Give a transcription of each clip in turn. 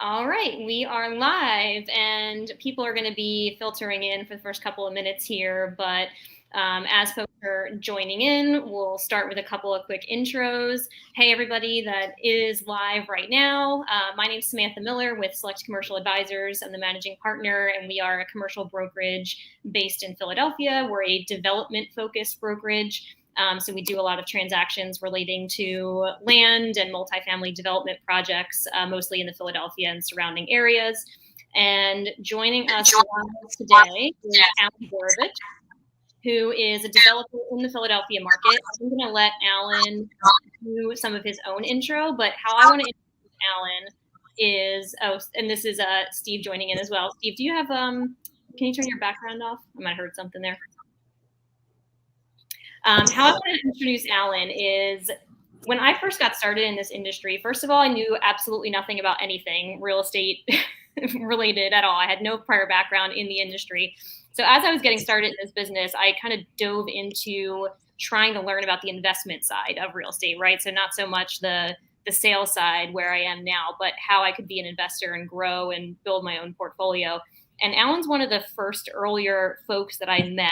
All right, we are live, and people are going to be filtering in for the first couple of minutes here. But as folks are joining in, we'll start with a couple of quick intros. Hey, everybody that is live right now. My name is Samantha Miller with Select Commercial Advisors. I'm the managing partner, and we are a commercial brokerage based in Philadelphia. We're a development-focused brokerage. So we do a lot of transactions relating to land and multifamily development projects, mostly in the Philadelphia and surrounding areas. And joining us live today is Allen Borovich, who is a developer in the Philadelphia market. I'm going to let Allen do some of his own intro, but how I want to introduce Allen is, and this is Steve joining in as well. Steve, do you have, can you turn your background off? I might have heard something there. How I want to introduce Allen is when I first got started in this industry, first of all, I knew absolutely nothing about anything real estate related at all. I had no prior background in the industry. So as I was getting started in this business, I kind of dove into trying to learn about the investment side of real estate, right? So not so much the sales side where I am now, but how I could be an investor and grow and build my own portfolio. And Allen's one of the first earlier folks that I met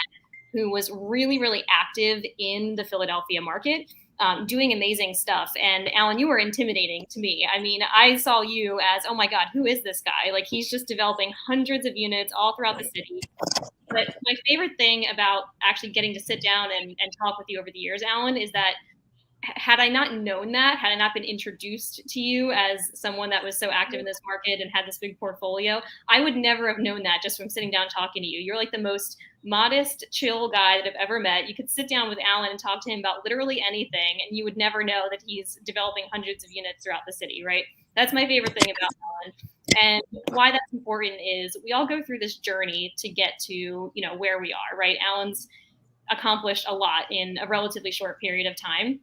who was really, really active in the Philadelphia market, doing amazing stuff. And Allen, you were intimidating to me. I mean, I saw you as, oh my God, who is this guy? Like, he's just developing hundreds of units all throughout the city. But my favorite thing about actually getting to sit down and talk with you over the years, Allen, is that had I not known that, had I not been introduced to you as someone that was so active in this market and had this big portfolio, I would never have known that just from sitting down talking to you. You're like the most modest, chill guy that I've ever met. You could sit down with Allen and talk to him about literally anything, and you would never know that he's developing hundreds of units throughout the city, right? That's my favorite thing about Allen. And why that's important is we all go through this journey to get to, where we are, right? Allen's accomplished a lot in a relatively short period of time.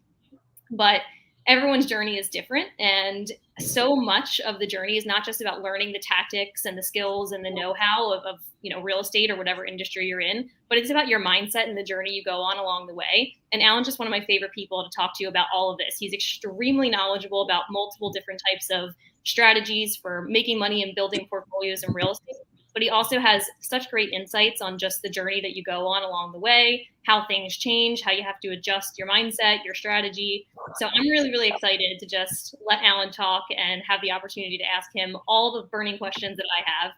But everyone's journey is different, and so much of the journey is not just about learning the tactics and the skills and the know-how of real estate or whatever industry you're in, but it's about your mindset and the journey you go on along the way. And Allen's just one of my favorite people to talk to about all of this. He's extremely knowledgeable about multiple different types of strategies for making money and building portfolios in real estate. But he also has such great insights on just the journey that you go on along the way, how things change, how you have to adjust your mindset, your strategy. So I'm really, really excited to just let Allen talk and have the opportunity to ask him all the burning questions that I have.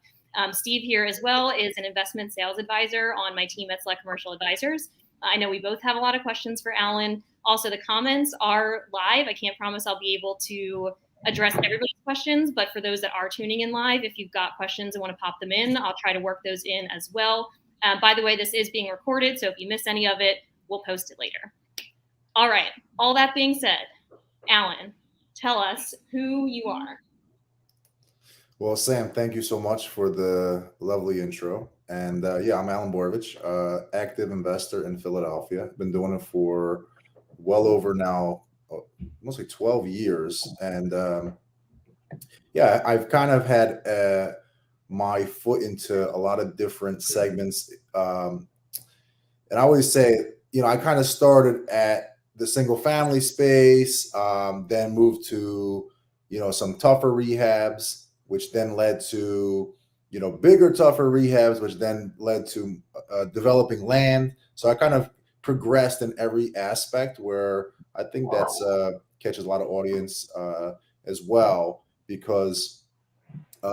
Steve here as well is an investment sales advisor on my team at Select Commercial Advisors. I know we both have a lot of questions for Allen. Also, the comments are live. I can't promise I'll be able to address everybody's questions, but for those that are tuning in live, if you've got questions and want to pop them in, I'll try to work those in as well. By the way, this is being recorded, so if you miss any of it, we'll post it later. All right, all that being said, Allen, tell us who you are. Well, Sam, thank you so much for the lovely intro. And I'm Allen Borovich, active investor in Philadelphia. I've been doing it for well over now, mostly 12 years. And I've kind of had my foot into a lot of different segments. And I always say, I kind of started at the single family space, then moved to, some tougher rehabs, which then led to, bigger, tougher rehabs, which then led to developing land. So I kind of progressed in every aspect where I think that's catches a lot of audience as well, because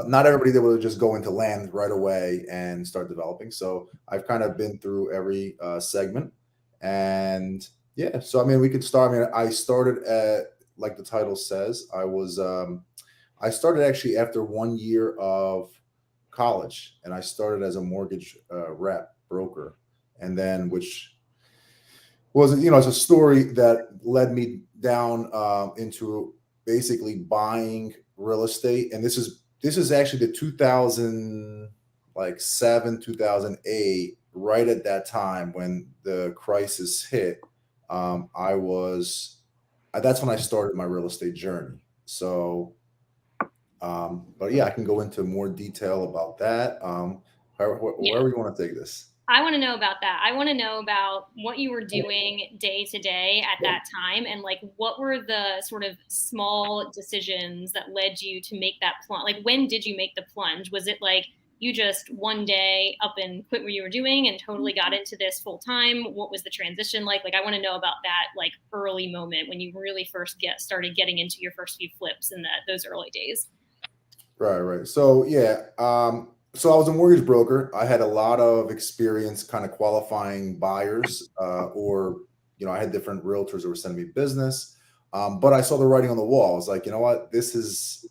not everybody's able to just go into land right away and start developing. So I've kind of been through every segment. And so I mean, we could start. I mean, I started at, like the title says, I started actually after 1 year of college, and I started as a mortgage rep broker, and then which was it's a story that led me down into basically buying real estate, and this is actually the 2007 2008, right at that time when the crisis hit. That's when I started my real estate journey. So but I can go into more detail about that. Wherever you want to take this. I want to know about that. I want to know about what you were doing day to day at that time, and like what were the sort of small decisions that led you to make that plunge? Like, when did you make the plunge? Was it like you just one day up and quit what you were doing and totally got into this full time? What was the transition like? Like, I want to know about that like early moment when you really first started getting into your first few flips in those early days. Right, right. So yeah, so I was a mortgage broker. I had a lot of experience kind of qualifying buyers, or I had different realtors that were sending me business. But I saw the writing on the wall. I was like, you know what, this is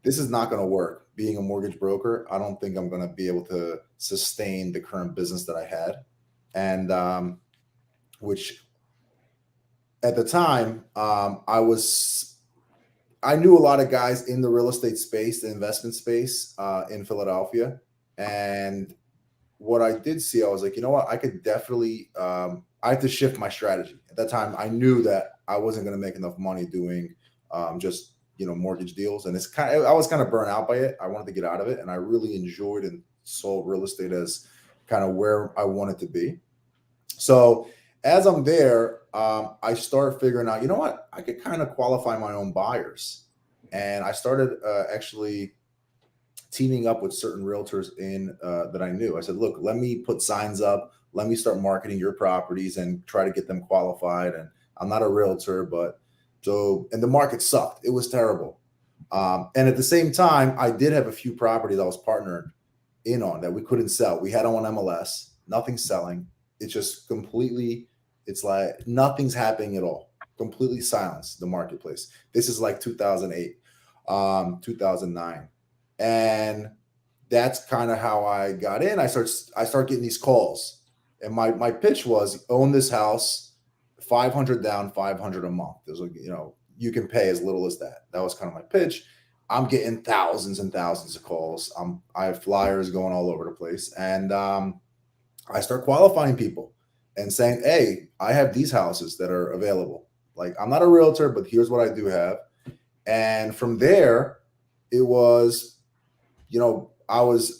not going to work. Being a mortgage broker, I don't think I'm going to be able to sustain the current business that I had, and which at the time, I knew a lot of guys in the real estate space, the investment space, in Philadelphia. And what I did see, I was like, you know what, I could definitely, I had to shift my strategy. At that time, I knew that I wasn't going to make enough money doing just, mortgage deals. And I was kind of burnt out by it. I wanted to get out of it. And I really enjoyed and saw real estate as kind of where I wanted to be. So as I'm there, I start figuring out, you know what, I could kind of qualify my own buyers. And I started actually teaming up with certain realtors in that I knew. I said, look, let me put signs up. Let me start marketing your properties and try to get them qualified. And I'm not a realtor, and the market sucked. It was terrible. And at the same time, I did have a few properties I was partnered in on that we couldn't sell. We had them on MLS, nothing selling. It's just completely, it's like nothing's happening at all. Completely silenced the marketplace. This is like 2008, 2009. And that's kind of how I got in. I start getting these calls. And my pitch was, own this house, 500 down, 500 a month. There's like, you can pay as little as that. That was kind of my pitch. I'm getting thousands and thousands of calls. I have flyers going all over the place. And I start qualifying people and saying, hey, I have these houses that are available. Like, I'm not a realtor, but here's what I do have. And from there, it was,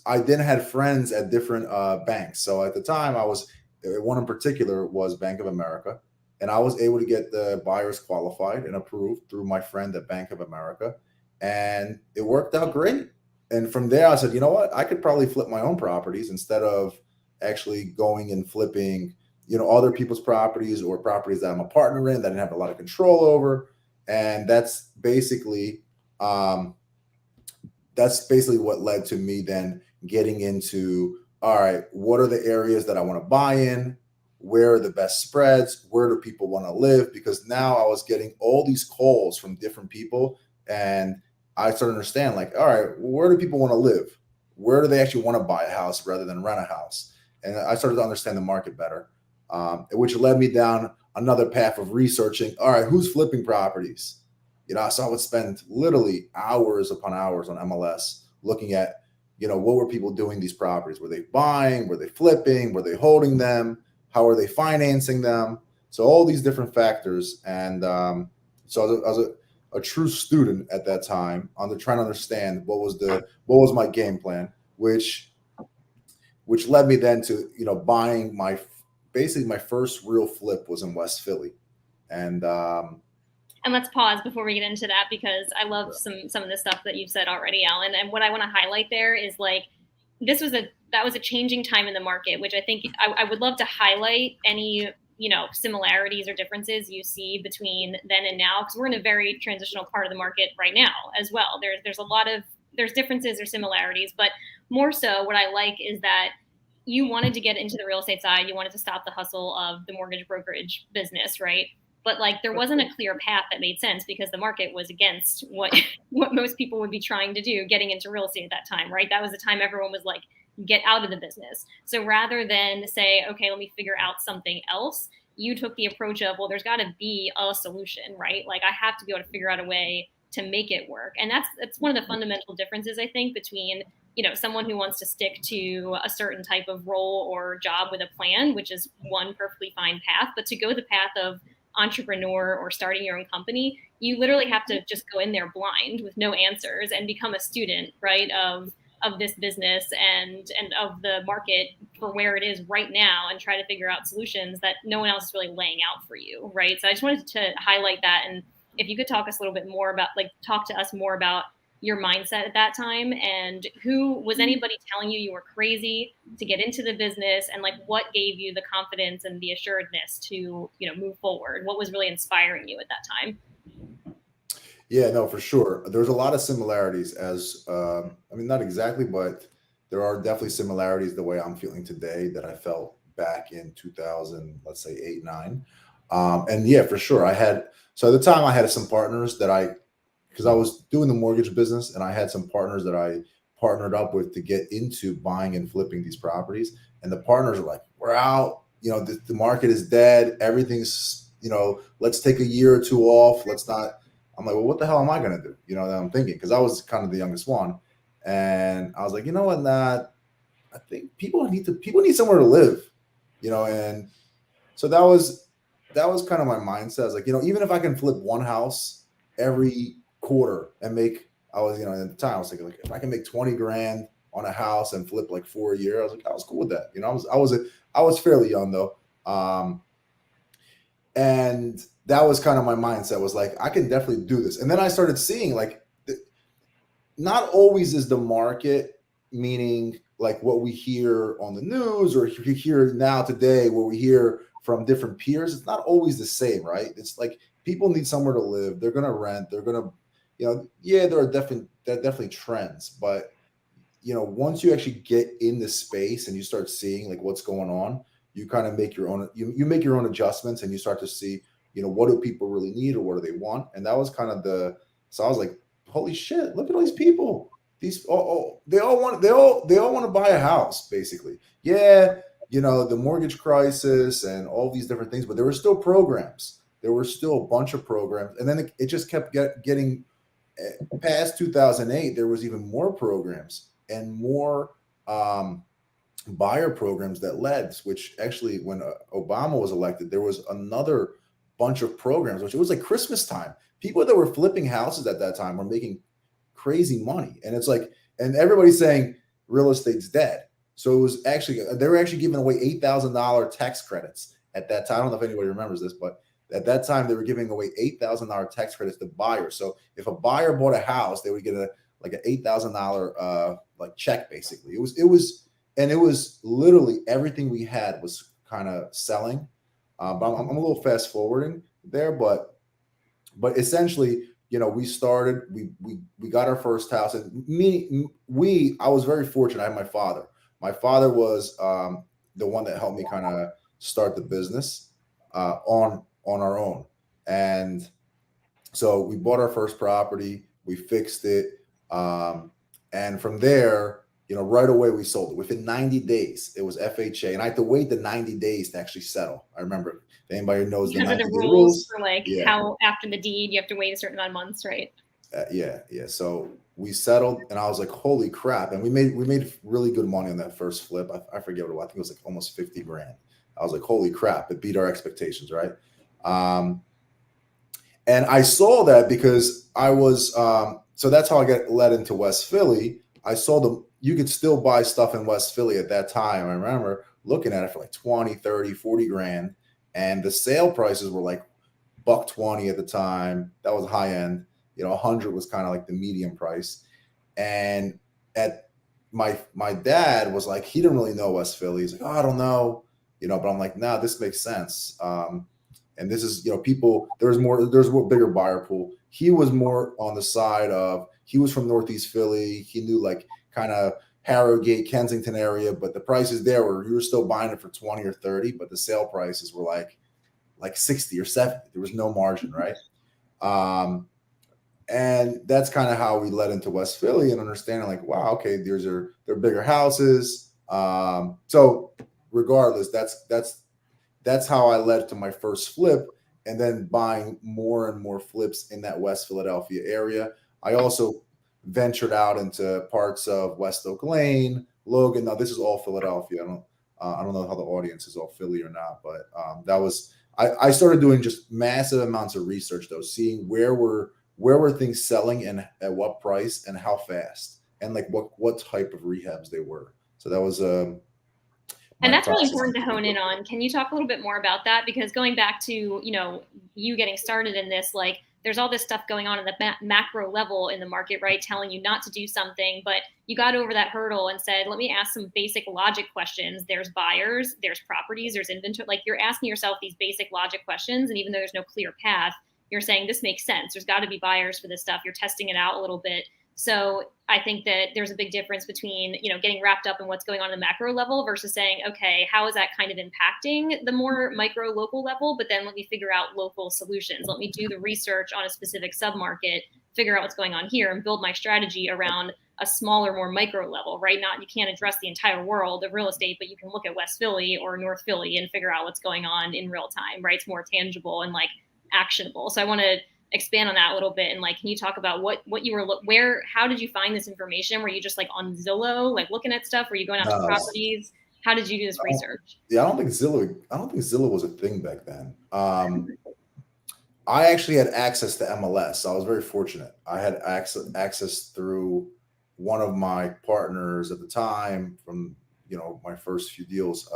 I then had friends at different banks. So at the time, one in particular was Bank of America. And I was able to get the buyers qualified and approved through my friend at Bank of America. And it worked out great. And from there, I said, you know what, I could probably flip my own properties instead of actually going and flipping, other people's properties or properties that I'm a partner in that I didn't have a lot of control over. And that's basically what led to me then getting into, all right, what are the areas that I want to buy in? Where are the best spreads? Where do people want to live? Because now I was getting all these calls from different people, and I started to understand, like, all right, where do people want to live? Where do they actually want to buy a house rather than rent a house? And I started to understand the market better, which led me down another path of researching, all right, who's flipping properties? So I would spend literally hours upon hours on MLS looking at, what were people doing these properties? Were they buying? Were they flipping? Were they holding them? How are they financing them? So all these different factors. And so I was a true student at that time on trying to understand what was my game plan, which led me then to, buying basically my first real flip was in West Philly. And let's pause before we get into that, because I love some of the stuff that you've said already, Alan. And what I want to highlight there is, like, that was a changing time in the market, which I think I would love to highlight any, similarities or differences you see between then and now, because we're in a very transitional part of the market right now as well. There's differences or similarities, but more so what I like is that you wanted to get into the real estate side. You wanted to stop the hustle of the mortgage brokerage business, right? But like, there wasn't a clear path that made sense because the market was against what most people would be trying to do, getting into real estate at that time, right? That was the time everyone was like, get out of the business. So rather than say, okay, let me figure out something else, you took the approach of, well, there's got to be a solution, right? Like, I have to be able to figure out a way to make it work. And that's one of the fundamental differences, I think, between, someone who wants to stick to a certain type of role or job with a plan, which is one perfectly fine path, but to go the path of entrepreneur or starting your own company, you literally have to just go in there blind with no answers and become a student, right, of of this business and of the market for where it is right now, and try to figure out solutions that no one else is really laying out for you, right? So I just wanted to highlight that. And if you could talk us a little bit more about, like, talk to us more about your mindset at that time, and who was anybody telling you were crazy to get into the business, and like what gave you the confidence and the assuredness to, you know, move forward? What was really inspiring you at that time? Yeah, no, for sure. There's a lot of similarities as, I mean, not exactly, but there are definitely similarities the way I'm feeling today that I felt back in 2000, let's say 8, 9. And yeah, for sure. So at the time I had some partners because I was doing the mortgage business, and I had some partners that I partnered up with to get into buying and flipping these properties. And the partners are like, we're out, the market is dead. Everything's, let's take a year or two off. Let's not. I'm like, well, what the hell am I going to do? That I'm thinking, because I was kind of the youngest one. And I was like, you know what, I think people need somewhere to live, and so that was kind of my mindset. I was like, even if I can flip one house every quarter and make, at the time I was thinking, like, if I can make 20 grand on a house and flip like 4 a year, I was like, I was cool with that. I was fairly young though. And that was kind of my mindset, was like, I can definitely do this. And then I started seeing, like, not always is the market, meaning like what we hear on the news or you hear now today, where we hear from different peers, it's not always the same, right? It's like people need somewhere to live. They're going to rent. They're going to, yeah, there are definitely trends, but once you actually get in the space and you start seeing like what's going on, you kind of make your own, you make your own adjustments, and you start to see, what do people really need or what do they want? And that was kind of so I was like, holy shit, look at all these people. They all want to buy a house, basically. Yeah, the mortgage crisis and all these different things, but there were still programs. There were still a bunch of programs, and then it just kept getting past 2008. There was even more programs and more buyer programs that led. Which actually, when Obama was elected, there was another bunch of programs. Which, it was like Christmas time. People that were flipping houses at that time were making crazy money, and it's like, and everybody's saying real estate's dead. So it was actually, they were actually giving away $8,000 tax credits at that time. I don't know if anybody remembers this, but at that time they were giving away $8,000 tax credits to buyers. So if a buyer bought a house, they would get an $8,000 like check, basically. It was literally everything we had was kind of selling. But I'm a little fast forwarding there, but essentially, we started, we got our first house, and I was very fortunate. I had my father. My father was the one that helped me kind of start the business on our own. And so we bought our first property, we fixed it, and from there, right away we sold it. Within 90 days, it was FHA, and I had to wait the 90 days to actually settle. I remember, if anybody knows Because the of 90 the day rules for like yeah. how after the deed you have to wait a certain amount of months, right? Yeah. So we settled, and I was like, holy crap. And we made really good money on that first flip. I forget what it was. I think it was like almost 50 grand. I was like, holy crap, it beat our expectations, right? And I saw that because I was, so that's how I got led into West Philly. I saw you could still buy stuff in West Philly at that time. I remember looking at it for like 20, 30, 40 grand. And the sale prices were like $120 at the time. That was high end. 100 was kind of like the medium price. And at my dad was like, he didn't really know West Philly. He's like, oh, I don't know, but I'm like, nah, this makes sense. And this is, people, there's a bigger buyer pool. He was more on the side of, he was from Northeast Philly. He knew like kind of Harrogate, Kensington area, but the prices there were, you were still buying it for 20 or 30, but the sale prices were like 60 or 70. There was no margin, right? And that's kind of how we led into West Philly, and understanding like, wow, okay, they're bigger houses. So regardless, that's how I led to my first flip, and then buying more and more flips in that West Philadelphia area. I also ventured out into parts of West Oak Lane, Logan. Now this is all Philadelphia. I don't know how the audience is all Philly or not, but that was, I started doing just massive amounts of research though, seeing where were things selling and at what price and how fast. and like what type of rehabs they were. So that was And my that's really process. important to hone in on. Can you talk a little bit more about that? Because going back to, you getting started in this, like there's all this stuff going on in the macro level in the market, right? Telling you not to do something, but you got over that hurdle and said, let me ask some basic logic questions. There's buyers, there's properties, there's inventory. Like you're asking yourself these basic logic questions. And even though there's no clear path, you're saying this makes sense. There's got to be buyers for this stuff. You're testing it out a little bit. So I think that there's a big difference between, getting wrapped up in what's going on the macro level versus saying, okay, how is that kind of impacting the more micro local level? But then let me figure out local solutions. Let me do the research on a specific submarket, figure out what's going on here, and build my strategy around a smaller, more micro level, right? You can't address the entire world of real estate, but you can look at West Philly or North Philly and figure out what's going on in real time, right? It's more tangible and like actionable. So I want to expand on that a little bit, and like, can you talk about what you were how did you find this information? Were you just like on Zillow, like looking at stuff? Were you going out to properties? How did you do this research? Yeah, I don't think Zillow was a thing back then. I actually had access to MLS. So I was very fortunate. I had access through one of my partners at the time from my first few deals.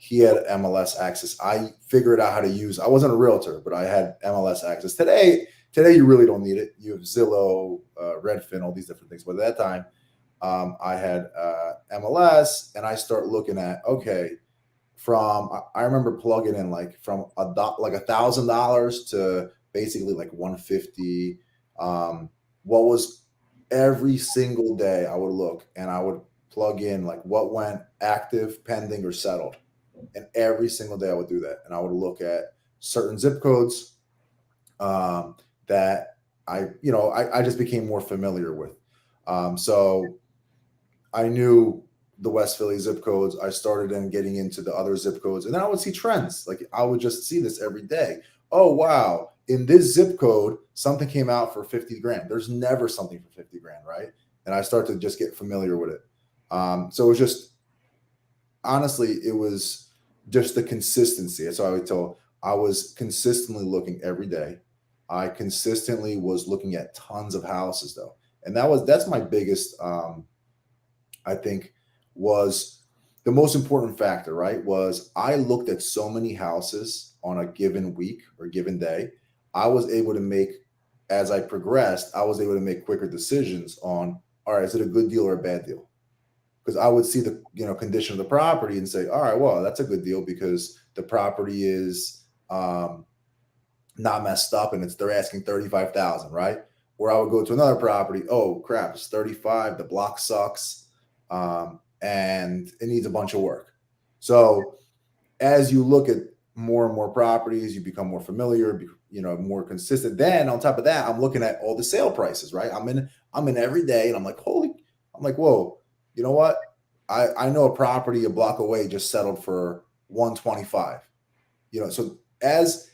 He had MLS access. I figured out how to use. I wasn't a realtor, but I had MLS access. Today you really don't need it. You have Zillow, Redfin, all these different things. But at that time, I had MLS, and I start looking at I remember plugging in like from $1,000 to basically like 150. What was every single day I would look and I would plug in like what went active, pending, or settled. And every single day I would do that. And I would look at certain zip codes that I just became more familiar with. So I knew the West Philly zip codes. I started then getting into the other zip codes, and then I would see trends. Like I would just see this every day. Oh, wow. In this zip code, something came out for 50 grand. There's never something for 50 grand, right? And I started to just get familiar with it. So it was just, honestly, it was just the consistency. That's why I was consistently looking every day. I consistently was looking at tons of houses though. And that's my biggest, I think, was the most important factor, right? Was I looked at so many houses on a given week or given day. I was able to make, as I progressed, I was able to make quicker decisions on, all right, is it a good deal or a bad deal? Because I would see the condition of the property and say, all right, well, that's a good deal because the property is not messed up and they're asking 35,000, right? Or I would go to another property, oh crap, it's 35, the block sucks, and it needs a bunch of work. So as you look at more and more properties, you become more familiar, more consistent. Then on top of that, I'm looking at all the sale prices, right? I'm in every day, and I'm like, whoa. You know what? I know a property a block away just settled for 125. So as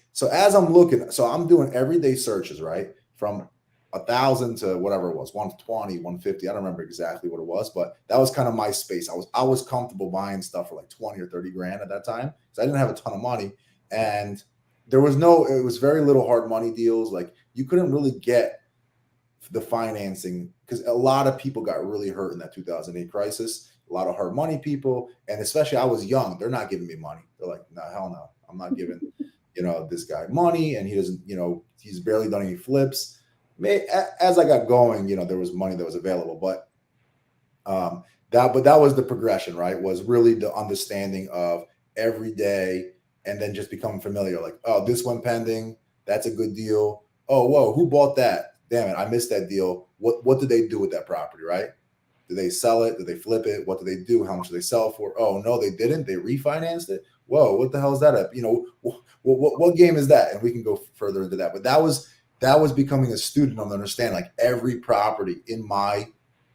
I'm looking, so I'm doing everyday searches, right? From 1,000 to whatever it was, 120, 150. I don't remember exactly what it was, but that was kind of my space. I was comfortable buying stuff for like 20 or 30 grand at that time because I didn't have a ton of money. And it was very little hard money deals. Like you couldn't really get the financing because a lot of people got really hurt in that 2008 crisis. A lot of hard money people, and especially I was young. They're not giving me money. They're like, no, hell no, I'm not giving this guy money, and he doesn't. He's barely done any flips. As I got going, there was money that was available, but that was the progression, right? Was really the understanding of every day, and then just becoming familiar. Like, oh, this one pending, that's a good deal. Oh, whoa, who bought that? Damn it, I missed that deal. What did they do with that property, right? Did they sell it? Did they flip it? What did they do? How much did they sell for? Oh, no, they didn't. They refinanced it. Whoa, what the hell is that up? What game is that? And we can go further into that. But that was becoming a student of understanding like every property in my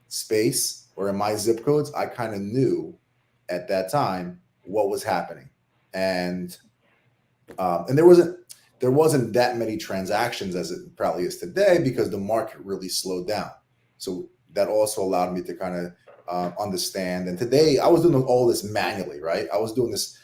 space or in my zip codes, I kind of knew at that time what was happening. And there wasn't that many transactions as it probably is today because the market really slowed down. So that also allowed me to kind of understand. And today I was doing all this manually, right? I was doing this,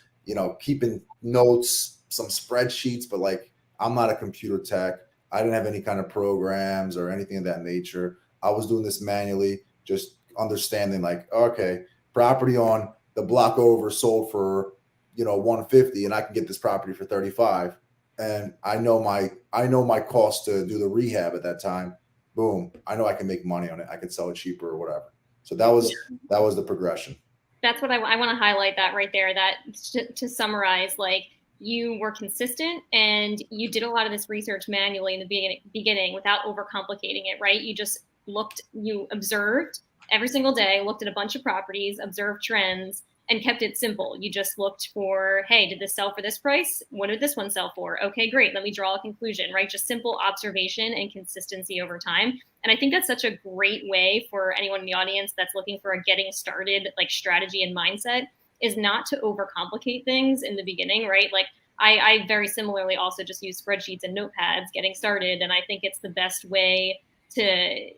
keeping notes, some spreadsheets, but like I'm not a computer tech. I didn't have any kind of programs or anything of that nature. I was doing this manually. just understanding like, okay, property on the block over sold for, 150, and I can get this property for 35. And I know my cost to do the rehab at that time. Boom. I know I can make money on it. I can sell it cheaper or whatever. So that was the progression. That's what I want to highlight that right there. That to summarize, like you were consistent and you did a lot of this research manually in the beginning without overcomplicating it, right? You just you observed every single day, looked at a bunch of properties, observed trends, and kept it simple. You just looked for, hey, did this sell for this price? What did this one sell for? Okay, great. Let me draw a conclusion, right? Just simple observation and consistency over time. And I think that's such a great way for anyone in the audience that's looking for a getting started like strategy and mindset, is not to overcomplicate things in the beginning, right? Like I very similarly also just use spreadsheets and notepads getting started. And I think it's the best way to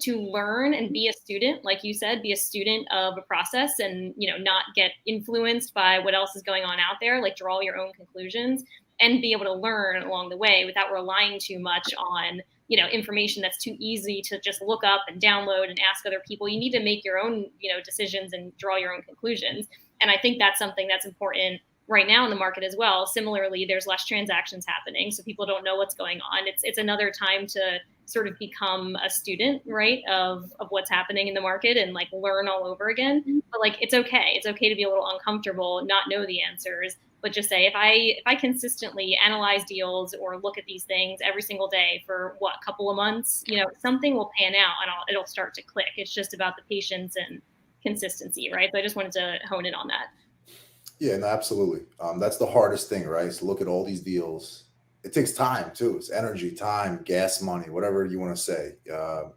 learn and be a student, like you said, be a student of a process, and not get influenced by what else is going on out there. Like draw your own conclusions and be able to learn along the way without relying too much on information that's too easy to just look up and download and ask other people. You need to make your own decisions and draw your own conclusions. And I think that's something that's important right now in the market as well. Similarly, there's less transactions happening, so people don't know what's going on. It's another time to sort of become a student, right, of what's happening in the market and like learn all over again. But like it's okay to be a little uncomfortable, not know the answers, but just say, if I consistently analyze deals or look at these things every single day for a couple of months, something will pan out and it'll start to click. It's just about the patience and consistency, right? So I just wanted to hone in on that. Yeah, no, absolutely. That's the hardest thing, right? Is to look at all these deals. It takes time too. It's energy, time, gas money, whatever you want to say.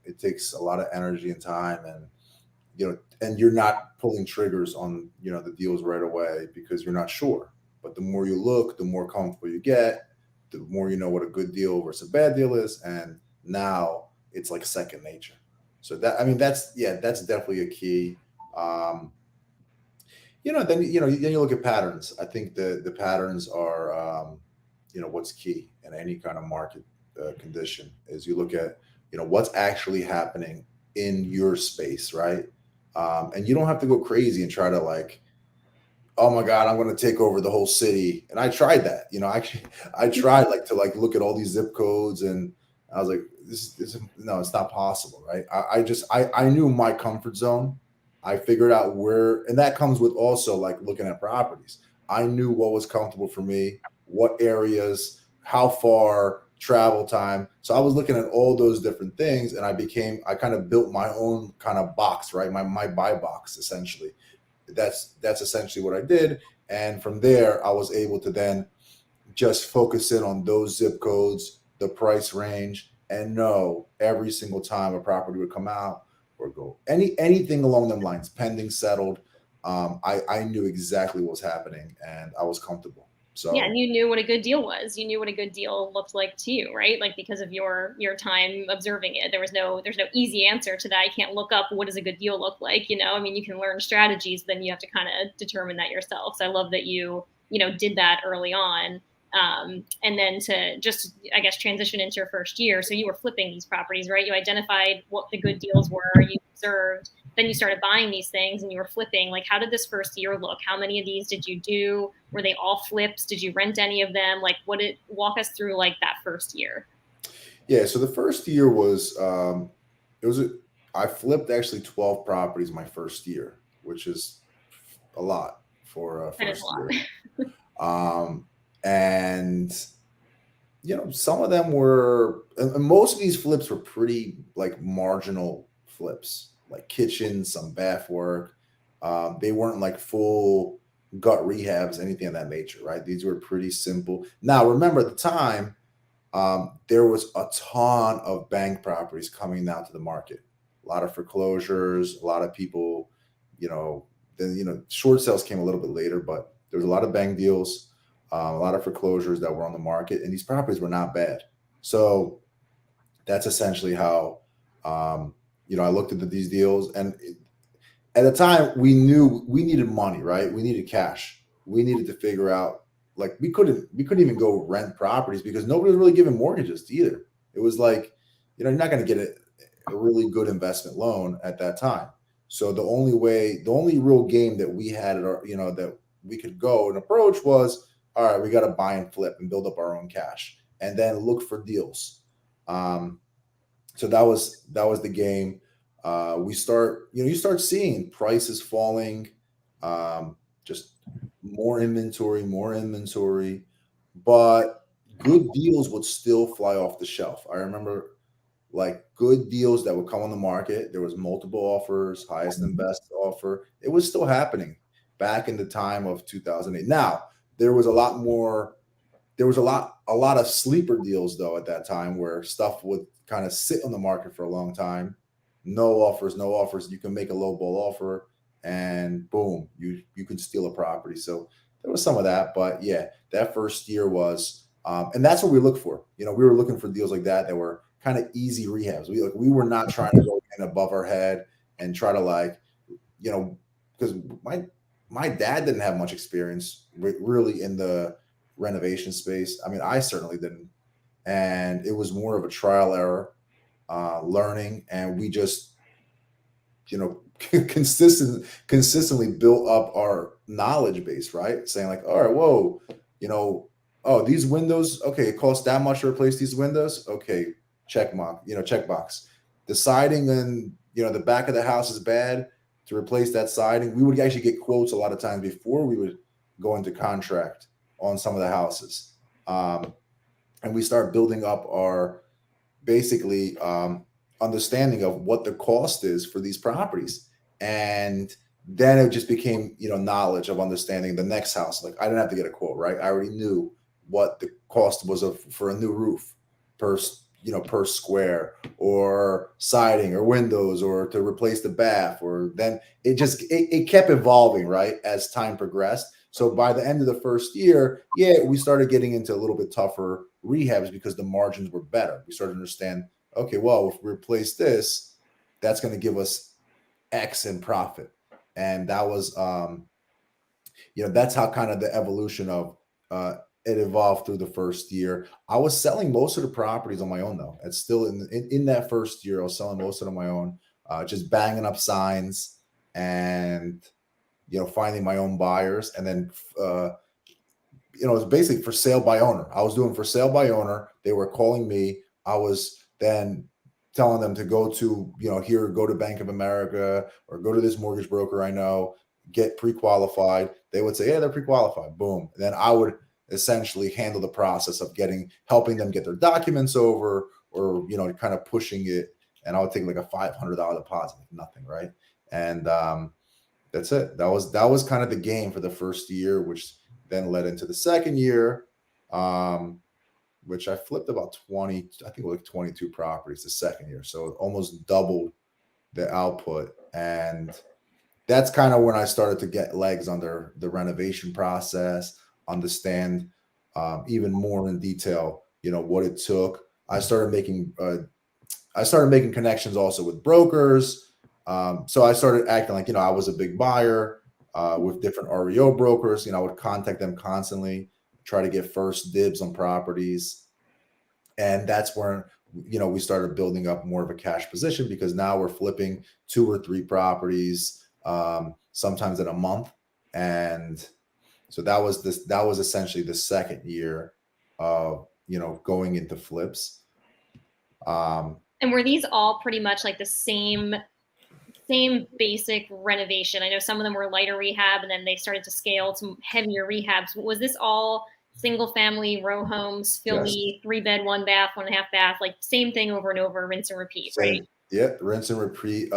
It takes a lot of energy and time, and you're not pulling triggers on the deals right away because you're not sure. But the more you look, the more comfortable you get, the more you know what a good deal versus a bad deal is, and now it's like second nature. So that's definitely a key. Um, then you look at patterns. I think the patterns are what's key in any kind of market condition is you look at what's actually happening in your space, right? And you don't have to go crazy and try to like, oh my god, I'm going to take over the whole city. And I tried that. Actually, I tried like to like look at all these zip codes, and I was like, this no, it's not possible, right? I knew my comfort zone. I figured out where, and that comes with also like looking at properties. I knew what was comfortable for me, what areas, how far, travel time. So I was looking at all those different things, and I kind of built my own kind of box, right? My buy box essentially. That's essentially what I did. And from there, I was able to then just focus in on those zip codes, the price range, and know every single time a property would come out or go anything along them lines, pending, settled. I knew exactly what was happening, and I was comfortable. Yeah, So and you knew what a good deal was. You knew what a good deal looked like to you, right? Like because of your time observing it. There's no easy answer to that. I can't look up what does a good deal look like, I mean, you can learn strategies, but then you have to kind of determine that yourself. So I love that you did that early on. And then to just, I guess, transition into your first year. So you were flipping these properties, right? You identified what the good deals were, you observed, then you started buying these things and you were flipping. Like, how did this first year look? How many of these did you do? Were they all flips? Did you rent any of them? Like, walk us through like that first year? yeah, so the first year was I flipped actually 12 properties my first year, which is a lot for a That is a first lot. year. And some of them were, and most of these flips were pretty like marginal flips, like kitchens, some bath work. They weren't like full gut rehabs, anything of that nature, right? These were pretty simple. Now, remember at the time, there was a ton of bank properties coming out to the market. A lot of foreclosures, a lot of people, short sales came a little bit later, but there was a lot of bank deals, a lot of foreclosures that were on the market, and these properties were not bad. So that's essentially how, I looked at these deals. And at the time, we knew we needed money, right? We needed cash. We needed to figure out, like, we couldn't even go rent properties because nobody was really giving mortgages either. It was like, you're not going to get it. a really good investment loan at that time. So the only real game that we had, that we could go and approach was, all right, we got to buy and flip and build up our own cash, and then look for deals. Um, so that was the game. You start seeing prices falling, just more inventory, but good deals would still fly off the shelf. I remember like good deals that would come on the market. There was multiple offers, highest and best offer. It was still happening back in the time of 2008. Now, there was a lot more there was a lot of sleeper deals though at that time where stuff would kind of sit on the market for a long time. No offers, no offers. You can make a low ball offer and boom, you can steal a property. So there was some of that, but yeah, that first year was and that's what we look for. We were looking for deals like that were kind of easy rehabs. We were not trying to go in above our head and try to you know, because my dad didn't have much experience really in the renovation space. I mean, I certainly didn't, and it was more of a trial error, learning, and we just consistently built up our knowledge base, right? Saying like, all right, whoa, you know, oh, these windows, okay, it costs that much to replace these windows. Okay, check mark, checkbox. The siding and the back of the house is bad. To replace that siding, we would actually get quotes a lot of times before we would go into contract on some of the houses. And we start building up our basically understanding of what the cost is for these properties. And then it just became, knowledge of understanding the next house. Like I didn't have to get a quote, right? I already knew what the cost was for a new roof per square, or siding or windows, or to replace the bath, or then it kept evolving, right, as time progressed. So by the end of the first year, yeah, we started getting into a little bit tougher rehabs because the margins were better. We started to understand, okay, well, if we replace this, that's going to give us X in profit. And that was, that's how kind of the evolution of it evolved through the first year. I was selling most of the properties on my own, though. It's still in that first year, I was selling most of them on my own, just banging up signs and finding my own buyers, and then it's basically for sale by owner. I was doing for sale by owner. They were calling me. I was then telling them to go to go to Bank of America or go to this mortgage broker I know, get pre-qualified. They would say, yeah, they're pre-qualified. Boom. And then I would essentially handle the process of helping them get their documents over, or kind of pushing it. And I would take like a $500 deposit, like nothing, right? And that's it. That was kind of the game for the first year, which then led into the second year, which I flipped about 20, I think like 22 properties the second year. So it almost doubled the output. And that's kind of when I started to get legs under the renovation process, understand even more in detail, what it took. I started making connections also with brokers. So I started acting like, I was a big buyer with different REO brokers. I would contact them constantly, try to get first dibs on properties. And that's where, we started building up more of a cash position, because now we're flipping 2 or 3 properties, sometimes in a month. And so that was essentially the second year of, going into flips. And were these all pretty much like the same basic renovation? I know some of them were lighter rehab, and then they started to scale to heavier rehabs. Was this all single family row homes, Philly, yes, 3-bed, 1-bath, 1.5 bath, like same thing over and over, rinse and repeat, right? Yeah, rinse and repeat.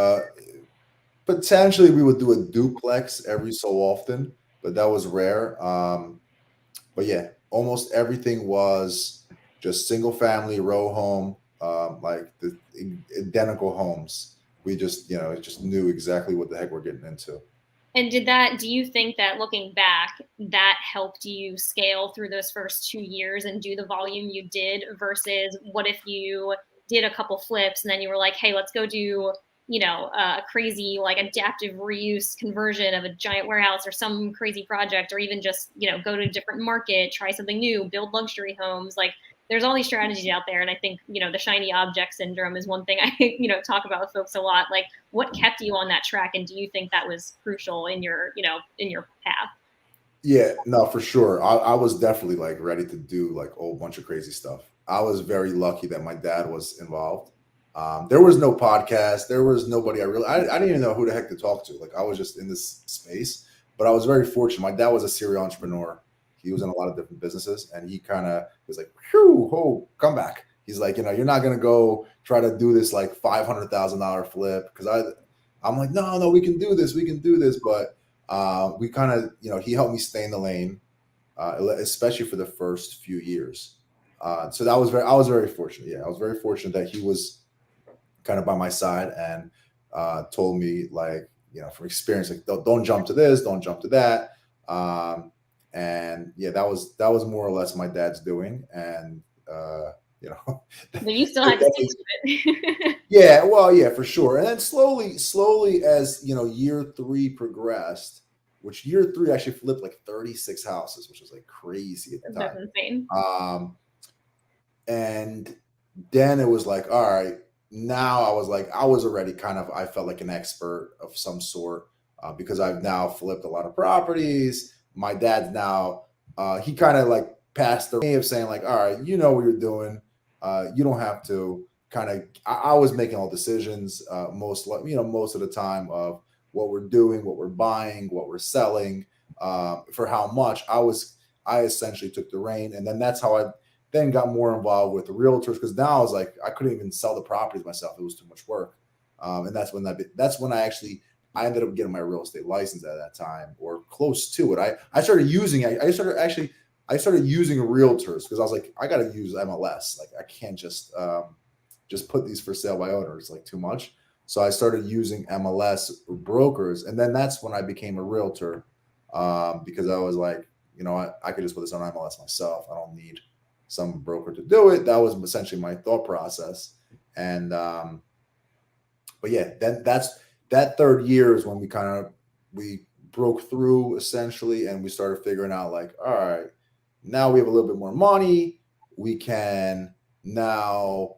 Potentially we would do a duplex every so often, but that was rare. But yeah, almost everything was just single family row home, like the identical homes. We just knew exactly what the heck we're getting into. And do you think that looking back, that helped you scale through those first 2 years and do the volume you did, versus what if you did a couple flips and then you were like, hey, let's go do, a crazy like adaptive reuse conversion of a giant warehouse or some crazy project, or even just, go to a different market, try something new, build luxury homes. Like, there's all these strategies out there. And I think, the shiny object syndrome is one thing I, talk about with folks a lot. Like, what kept you on that track? And do you think that was crucial in your, in your path? Yeah, no, for sure. I was definitely like ready to do like a whole bunch of crazy stuff. I was very lucky that my dad was involved. There was no podcast. There was nobody I didn't even know who the heck to talk to. Like I was just in this space, but I was very fortunate. My dad was a serial entrepreneur. He was in a lot of different businesses, and he kind of was like, "Whew, oh, come back." He's like, you're not gonna go try to do this like $500,000 flip because I'm like, no, we can do this, but we kind of, he helped me stay in the lane, especially for the first few years. So I was very fortunate. Yeah, I was very fortunate that he was kind of by my side and told me like, from experience, like don't jump to this, don't jump to that. And yeah, that was more or less my dad's doing. And, but you still had to stick to it. Yeah, well, yeah, for sure. And then slowly as, year 3 progressed, which year 3 actually flipped like 36 houses, which was like crazy at the time. That's insane. And then it was like, all right, now I was already I felt like an expert of some sort, because I've now flipped a lot of properties. My dad's now, he kind of like passed the way of saying like, all right, you know what you're doing. You don't have to I was making all decisions, most of the time of what we're doing, what we're buying, what we're selling, for how much. I essentially took the reign, and then that's how I then got more involved with the realtors, because now I was like, I couldn't even sell the properties myself. It was too much work. And that's when I ended up getting my real estate license at that time, or close to it. I started using realtors because I was like, I got to use MLS. Like I can't just put these for sale by owner. It's like too much. So I started using MLS brokers. And then that's when I became a realtor, because I was like, I could just put this on MLS myself. I don't need some broker to do it. That was essentially my thought process. And, but yeah, then that third year is when we broke through essentially. And we started figuring out like, all right, now we have a little bit more money. We can now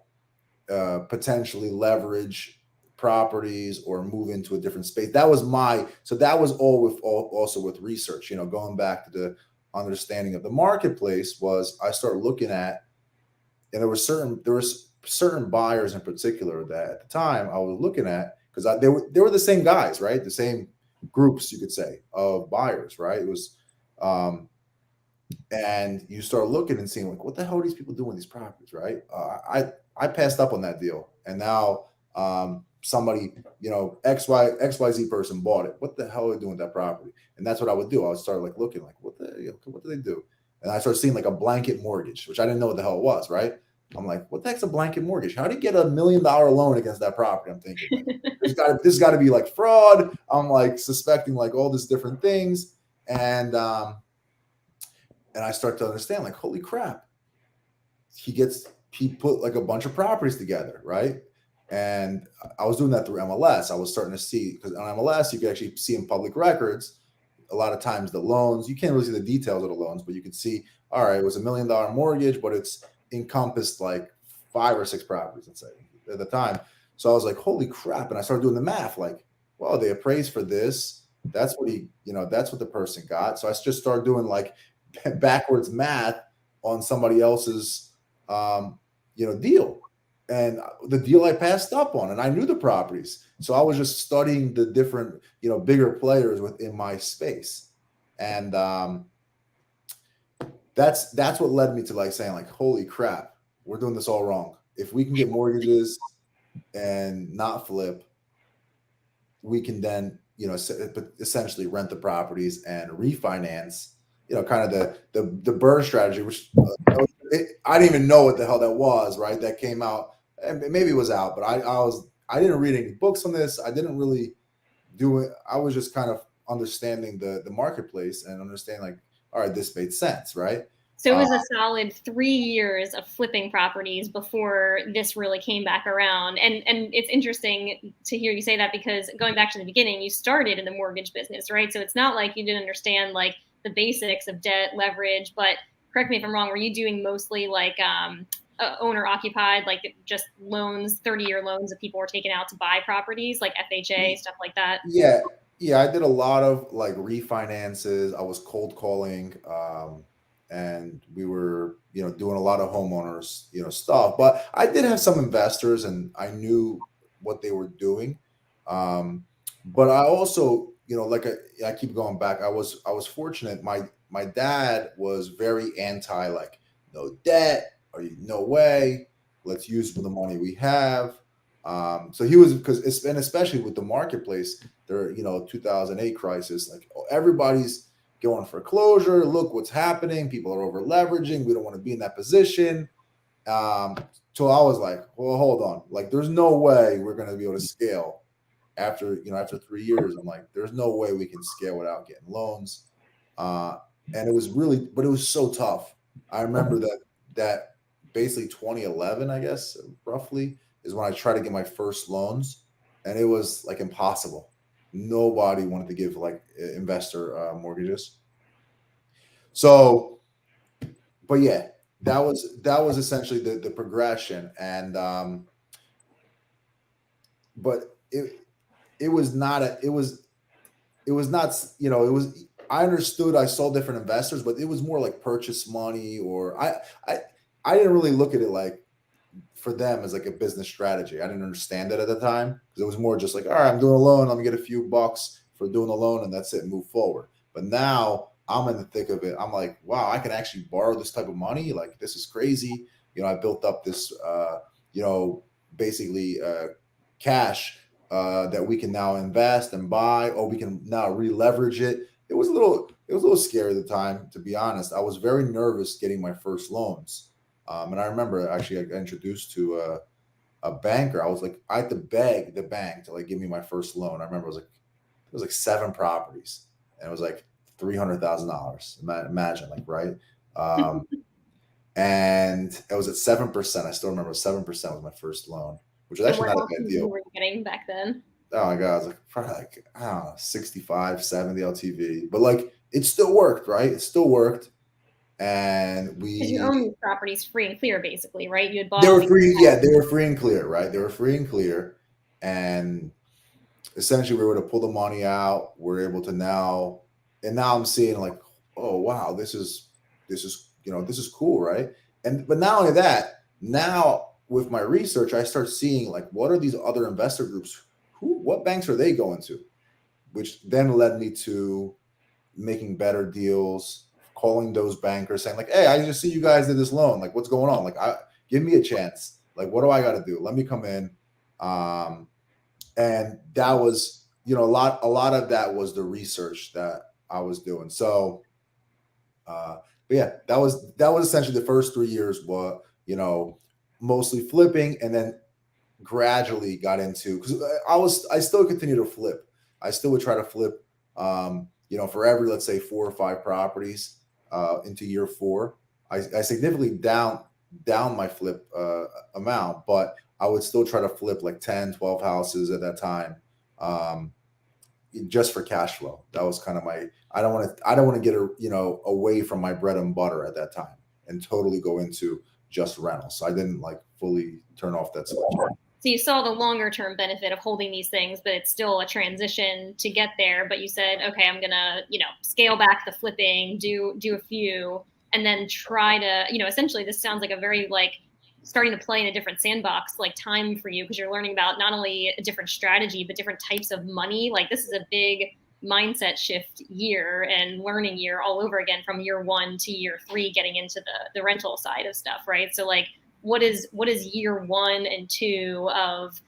potentially leverage properties or move into a different space. That was also with research, going back to the understanding of the marketplace. Was I started looking at, and there was certain buyers in particular that at the time I was looking at, because they were the same guys, right? The same groups, you could say, of buyers, right? It was, and you start looking and seeing like, what the hell are these people doing with these properties, right? I passed up on that deal, and now somebody, XYZ person bought it. What the hell are they doing with that property? And that's what I would do. I would start like looking like, what do they do? And I started seeing like a blanket mortgage, which I didn't know what the hell it was, right? I'm like, what the heck's a blanket mortgage? How do you get $1 million loan against that property? I'm thinking like, this got to be like fraud. I'm like suspecting like all these different things, and I start to understand like, holy crap, he put like a bunch of properties together, right? And I was doing that through MLS. I was starting to see, because on MLS you could actually see in public records a lot of times the loans. You can't really see the details of the loans, but you could see, all right, it was $1 million mortgage, but it's encompassed like 5 or 6 properties, let's say, at the time. So I was like, holy crap. And I started doing the math, like, well, they appraised for this. That's what that's what the person got. So I just started doing like backwards math on somebody else's deal, and the deal I passed up on, and I knew the properties, so I was just studying the different bigger players within my space, and that's what led me to like saying like, holy crap, we're doing this all wrong. If we can get mortgages and not flip, we can then essentially rent the properties and refinance, kind of the burn strategy, which I didn't even know what the hell that was, right? That came out, and maybe it was out, but I didn't read any books on this. I didn't really do it. I was just kind of understanding the marketplace and understanding like, all right, this made sense, right? So it was a solid 3 years of flipping properties before this really came back around. And it's interesting to hear you say that, because going back to the beginning, you started in the mortgage business, right? So it's not like you didn't understand like the basics of debt, leverage, but correct me if I'm wrong, were you doing mostly like owner occupied, like just loans, 30-year loans that people were taking out to buy properties, like FHA, stuff like that? Yeah, yeah, I did a lot of like refinances. I was cold calling, and we were, doing a lot of homeowners, stuff. But I did have some investors, and I knew what they were doing. But I also, like I keep going back. I was fortunate. My dad was very anti, like, no debt, or no way. Let's use the money we have. So he was, because it's been, especially with the marketplace, there, 2008 crisis, like, everybody's going for closure. Look what's happening. People are over leveraging. We don't want to be in that position. So I was like, well, hold on. Like, there's no way we're going to be able to scale after 3 years. I'm like, there's no way we can scale without getting loans. And it was really, but it was so tough. I remember that basically 2011, I guess, roughly, is when I tried to get my first loans, and it was like impossible. Nobody wanted to give like investor mortgages. So, but yeah, that was essentially the progression, and but it was not a it was not, it was, I understood, I saw different investors, but it was more like purchase money, or I didn't really look at it like, for them, as like a business strategy. I didn't understand it at the time, because it was more just like, all right, I'm doing a loan, I'm gonna get a few bucks for doing a loan, and that's it, and move forward. But now I'm in the thick of it. I'm like, wow, I can actually borrow this type of money. Like, this is crazy. I built up this, you know, basically cash that we can now invest and buy, or we can now re-leverage it. It was a little scary at the time, to be honest. I was very nervous getting my first loans. And I remember, actually, I got introduced to a banker. I was like, I had to beg the bank to like give me my first loan. I remember it was like 7 properties, and it was like $300,000. Imagine, like, right? Um, and it was at 7%. I still remember 7% was my first loan, which was And actually what not a bad LTV deal. were you getting back then? Oh my god, I was like, probably like, I don't know, 65, 70 LTV, but like, it still worked, right? It still worked, and Because you we own these properties free and clear, basically, right? You had bought they all were these. free. Yeah, they were free and clear, right? They were free and clear, and essentially we were able to pull the money out. We're able to now, and now I'm seeing like, oh wow, this is cool, right? And but not only that, now with my research, I start seeing like, what are these other investor groups? What banks are they going to? Which then led me to making better deals, calling those bankers, saying like, "Hey, I just see you guys did this loan. Like, what's going on? Like, give me a chance. Like, what do I got to do? Let me come in." Um, and that was, a lot of that was the research that I was doing. So, but yeah, that was essentially the first 3 years. What, mostly flipping, and then gradually got into, because I still continue to flip. I still would try to flip, for every, let's say, 4 or 5 properties into year four. I significantly down my flip amount, but I would still try to flip like 10, 12 houses at that time, um, just for cash flow. That was kind of my. I don't want to get away from my bread and butter at that time, and totally go into just rentals. So I didn't like fully turn off that switch. So you saw the longer term benefit of holding these things, but it's still a transition to get there. But you said, okay, I'm gonna, scale back the flipping, do a few, and then try to, essentially this sounds like a very like starting to play in a different sandbox, like time for you, because you're learning about not only a different strategy, but different types of money. Like this is a big mindset shift year and learning year all over again from year 1 to year 3, getting into the rental side of stuff, right? So like, what is year 1 and 2 of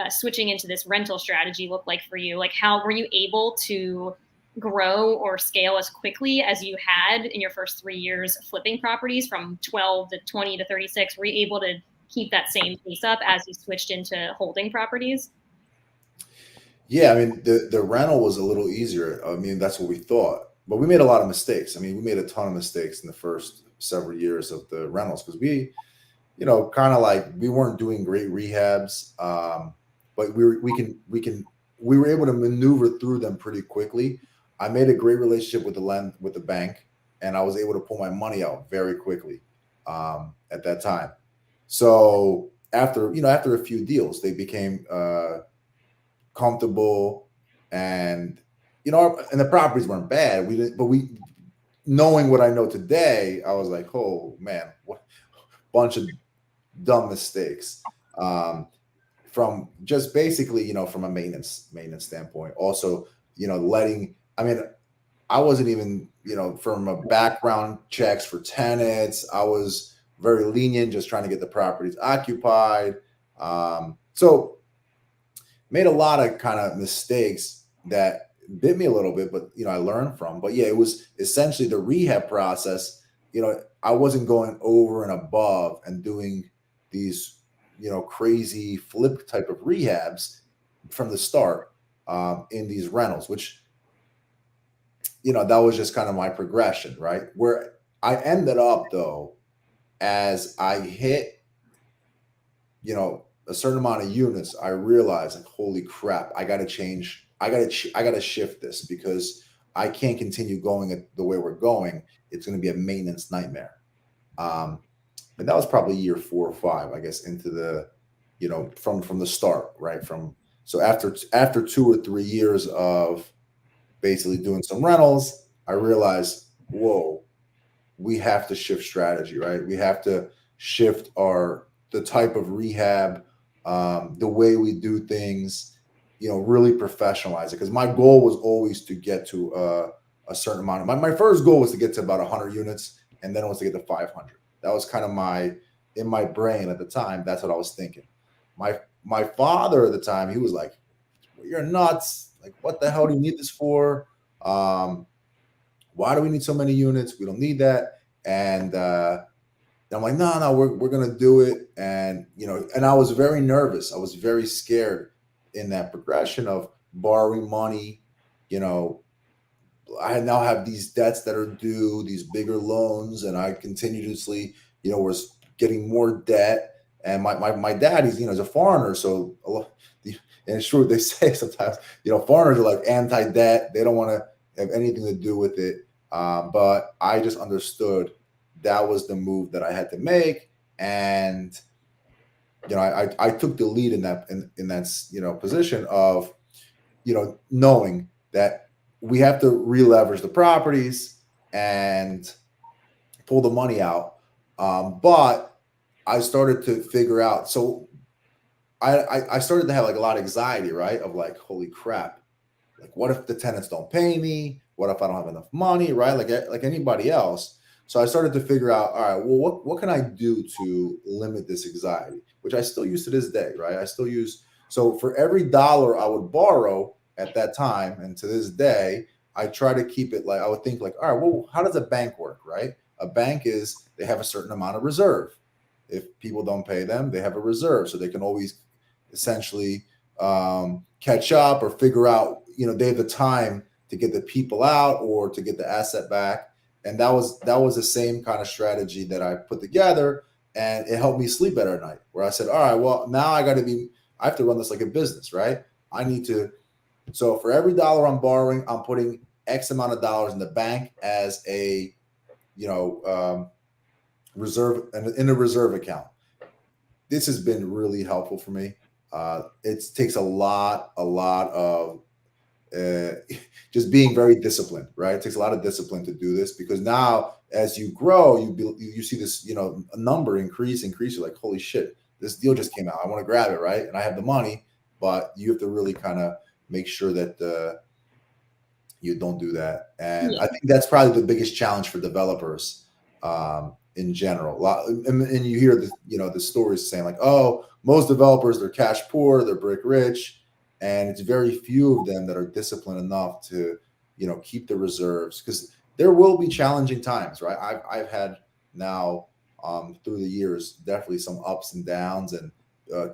switching into this rental strategy look like for you? Like, how were you able to grow or scale as quickly as you had in your first 3 years flipping properties from 12 to 20 to 36? Were you able to keep that same pace up as you switched into holding properties? Yeah, I mean, the rental was a little easier. I mean, that's what we thought, but we made a lot of mistakes. I mean, we made a ton of mistakes in the first several years of the rentals, because kind of like, we weren't doing great rehabs, but we were able to maneuver through them pretty quickly. I made a great relationship with the bank. and I was able to pull my money out very quickly at that time. So after a few deals, they became comfortable, and and the properties weren't bad. We didn't, but we knowing what I know today, I was like, oh man, what bunch of dumb mistakes. From just basically, from a maintenance standpoint. Also, letting. I mean, I wasn't even, from a background checks for tenants. I was very lenient, just trying to get the properties occupied. So made a lot of kind of mistakes that bit me a little bit, but I learned from. But yeah, it was essentially the rehab process. I wasn't going over and above and doing these, crazy flip type of rehabs from the start in these rentals, which that was just kind of my progression, right? Where I ended up though, as I hit, a certain amount of units, I realized like, holy crap, I got to change. I got to shift this because I can't continue going at the way we're going. It's going to be a maintenance nightmare. Um, and that was probably year 4 or 5, I guess, into the, from the start, right? So after 2 or 3 years of basically doing some rentals, I realized, whoa, we have to shift strategy, right? We have to shift the type of rehab, the way we do things, really professionalize it. Because my goal was always to get to a certain amount of my first goal was to get to about 100 units, and then it was to get to 500. That was kind of in my brain at the time. That's what I was thinking. My father at the time, he was like, well, "You're nuts! Like, what the hell do you need this for? Um, why do we need so many units? We don't need that." And I'm like, no, no, we're gonna do it. And and I was very nervous. I was very scared in that progression of borrowing money. You know, I now have these debts that are due, these bigger loans, and I continuously, was getting more debt. And my dad, he's a foreigner, so and it's true what they say sometimes. Foreigners are like anti-debt; they don't want to have anything to do with it. But I just understood that was the move that I had to make, and I took the lead in that position of knowing that we have to re-leverage the properties and pull the money out. But I started to figure out. So I started to have like a lot of anxiety, right? Of like, holy crap, like what if the tenants don't pay me? What if I don't have enough money, right? Like anybody else. So I started to figure out, all right, well, what can I do to limit this anxiety, which I still use to this day, right? I still use. So for every dollar I would borrow at that time, and to this day, I try to keep it like I would think like, all right, well, how does a bank work, right? A bank is they have a certain amount of reserve. If people don't pay them, they have a reserve, so they can always essentially catch up or figure out. They have the time to get the people out or to get the asset back. And that was the same kind of strategy that I put together, and it helped me sleep better at night. Where I said, all right, well, now I have to run this like a business, right? I need to. So for every dollar I'm borrowing, I'm putting X amount of dollars in the bank as a, reserve in a reserve account. This has been really helpful for me. It takes a lot of uh, just being very disciplined, right? It takes a lot of discipline to do this because now, as you grow, you see this, a number increase. You're like, holy shit, this deal just came out. I want to grab it, right? And I have the money, but you have to really kind of make sure that you don't do that. And Yeah. I think that's probably the biggest challenge for developers in general. And you hear the stories saying like, oh, most developers, they're cash poor, they're brick rich, and it's very few of them that are disciplined enough to keep the reserves, because there will be challenging times, right? I've had now through the years definitely some ups and downs, and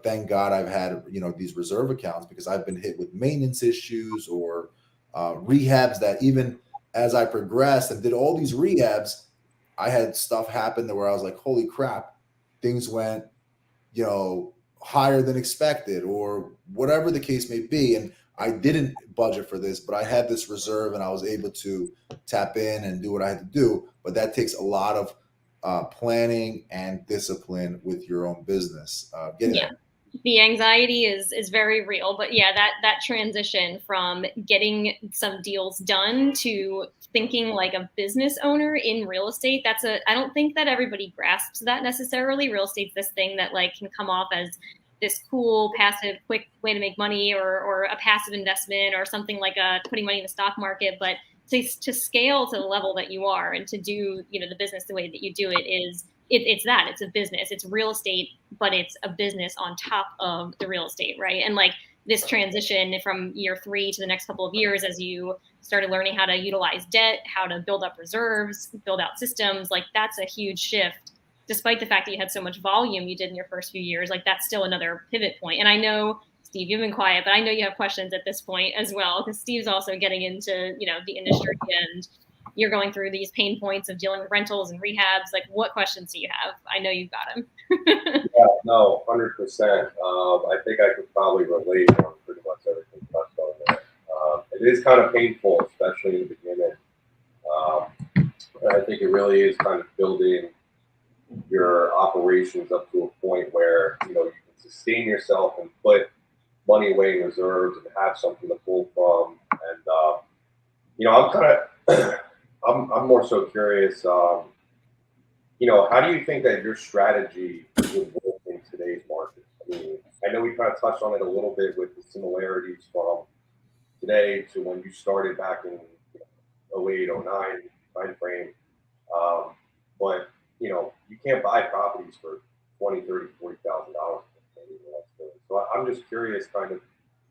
thank God I've had these reserve accounts, because I've been hit with maintenance issues or rehabs that even as I progressed and did all these rehabs, I had stuff happen where I was like, holy crap, things went, higher than expected or whatever the case may be. And I didn't budget for this, but I had this reserve and I was able to tap in and do what I had to do. But that takes a lot of planning and discipline with your own business. Getting Yeah. there. The anxiety is very real, but yeah, that transition from getting some deals done to thinking like a business owner in real estate, I don't think that everybody grasps that necessarily. Real estate's this thing that like can come off as this cool, passive, quick way to make money, or a passive investment, or something like putting money in the stock market. But to scale to the level that you are and to do, the business the way that you do it it's a business. It's real estate, but it's a business on top of the real estate, right? And like this transition from year 3 to the next couple of years, as you started learning how to utilize debt, how to build up reserves, build out systems, like that's a huge shift. Despite the fact that you had so much volume you did in your first few years, like that's still another pivot point. And I know, Steve, you've been quiet, but I know you have questions at this point as well, because Steve's also getting into, the industry, and you're going through these pain points of dealing with rentals and rehabs. Like, what questions do you have? I know you've got them. Yeah, no, 100%. I think I could probably relate on pretty much everything touched on there. It is kind of painful, especially in the beginning. And I think it really is kind of building your operations up to a point where you can sustain yourself and put money away in reserves and have something to pull from. And I'm kind of I'm more so curious. How do you think that your strategy would work in today's market? I mean, I know we kind of touched on it a little bit with the similarities from today to when you started back in 08, 09 time frame. But you can't buy properties for $20, $30, $40,000. So I'm just curious, kind of,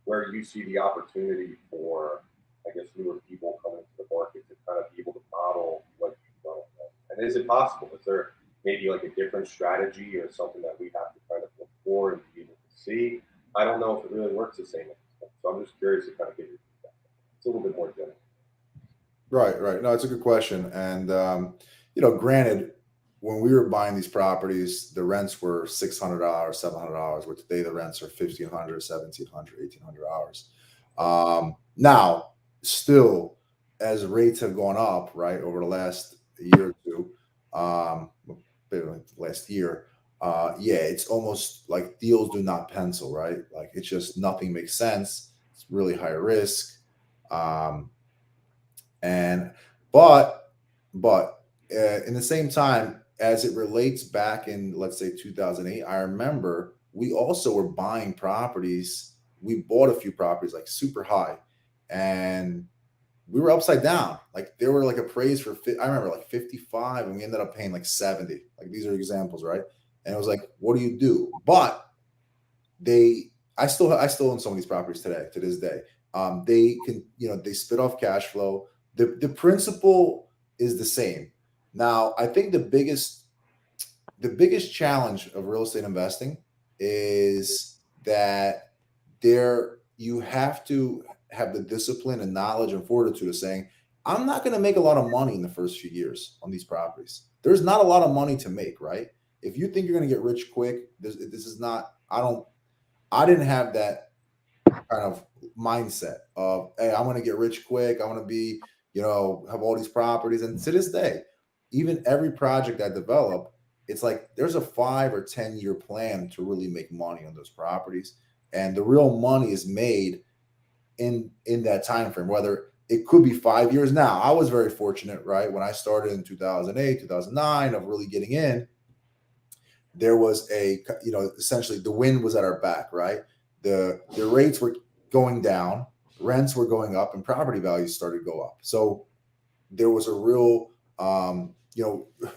where you see the opportunity for, I guess, newer people coming to the market to kind of be able to model what you've done. And is it possible? Is there maybe like a different strategy or something that we have to kind of look for and be able to see? I don't know if it really works the same. So I'm just curious to kind of get your feedback. It's a little bit more general. Right. No, it's a good question. And, granted, when we were buying these properties, the rents were $600, $700, where today the rents are $1,500, $1,700, $1,800. Now, still, as rates have gone up, right, over the last year or two, last year, it's almost like deals do not pencil, right? Like it's just nothing makes sense. It's really high risk. But in the same time, as it relates back in, let's say, 2008, I remember we also were buying properties. We bought a few properties like super high, and we were upside down. Like they were like appraised for, I remember like 55, and we ended up paying like 70. Like these are examples, right? And it was like, what do you do? But I still own some of these properties today, to this day. They can, they spit off cash flow. The principle is the same. Now, I think the biggest challenge of real estate investing is that you have to have the discipline and knowledge and fortitude of saying, I'm not going to make a lot of money in the first few years on these properties. There's not a lot of money to make, right? If you think you're going to get rich quick, this is not, I didn't have that kind of mindset of, hey, I want to get rich quick. I want to be, have all these properties. And to this day, even every project I develop, it's like there's a 5 or 10 year plan to really make money on those properties. And the real money is made in that time frame, whether it could be 5 years. Now, I was very fortunate, right? When I started in 2008, 2009 of really getting in, there was essentially the wind was at our back, right? The rates were going down, rents were going up, and property values started to go up. So there was a real,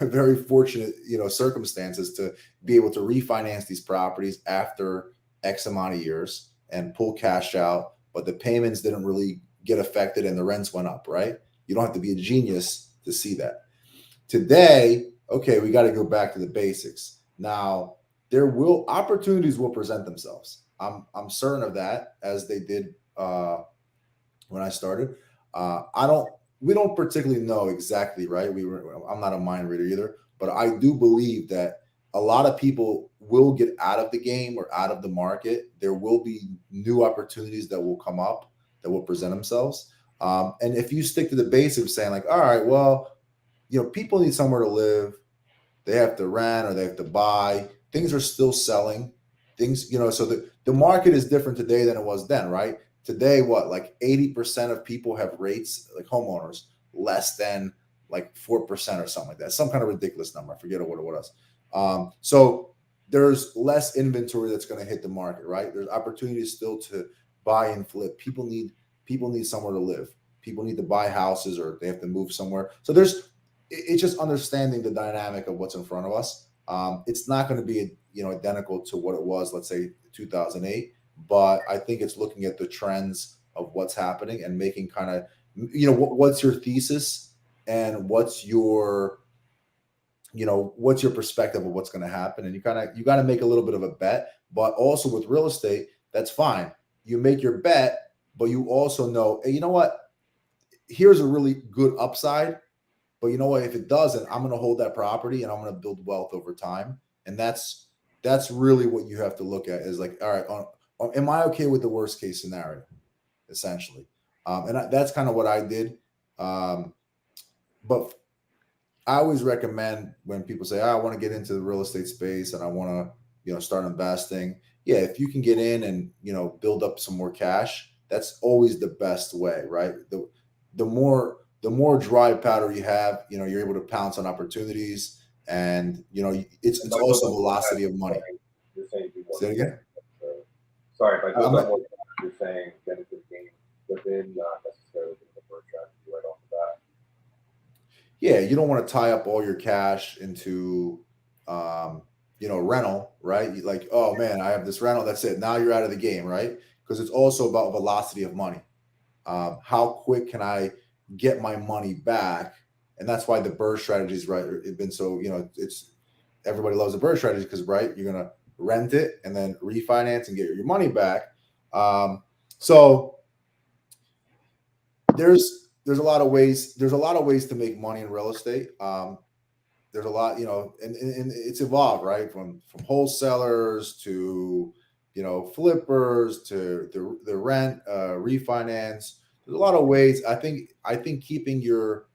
very fortunate, circumstances to be able to refinance these properties after X amount of years and pull cash out, but the payments didn't really get affected and the rents went up, right? You don't have to be a genius to see that. Today, okay, we got to go back to the basics. Now, opportunities will present themselves. I'm certain of that, as they did when I started. We don't particularly know exactly, right? I'm not a mind reader either, but I do believe that a lot of people will get out of the game or out of the market. There will be new opportunities that will come up. that will present themselves. And if you stick to the basics, saying like, all right, well, people need somewhere to live. They have to rent or they have to buy. Things are still selling. Things, so the market is different today than it was then, right? Today, what, like 80% of people have rates, like homeowners, less than like 4% or something like that. Some kind of ridiculous number. I forget what it was. So there's less inventory that's going to hit the market, right? There's opportunities still to buy and flip. People need somewhere to live. People need to buy houses or they have to move somewhere. So it's just understanding the dynamic of what's in front of us. It's not going to be, identical to what it was, let's say 2008, but I think it's looking at the trends of what's happening and making kind of, what's your thesis and what's your perspective of what's going to happen. And you got to make a little bit of a bet, but also with real estate, that's fine. You make your bet, but you also know, hey, you know what? Here's a really good upside. But you know what? If it doesn't, I'm going to hold that property and I'm going to build wealth over time. And that's really what you have to look at is like, all right, am I okay with the worst case scenario, essentially? And that's kind of what I did. But I always recommend when people say, I want to get into the real estate space and I want to, start investing. Yeah, if you can get in and, build up some more cash, that's always the best way, right? The more dry powder you have, you're able to pounce on opportunities, and it's also velocity of money. Say it again. Sorry, if I go back what you're saying, get into the game within not necessarily the first strategy right off the bat. Yeah, you don't want to tie up all your cash into rental, right? Like, oh man, I have this rental, that's it. Now you're out of the game, right? Because it's also about velocity of money. How quick can I get my money back? And that's why the BRRRR strategies, right, have been so, it's everybody loves the BRRRR strategy because, right, you're going to rent it and then refinance and get your money back. So there's a lot of ways to make money in real estate. There's a lot, and it's evolved, right, from wholesalers to flippers to the rent, refinance. There's a lot of ways. I think keeping your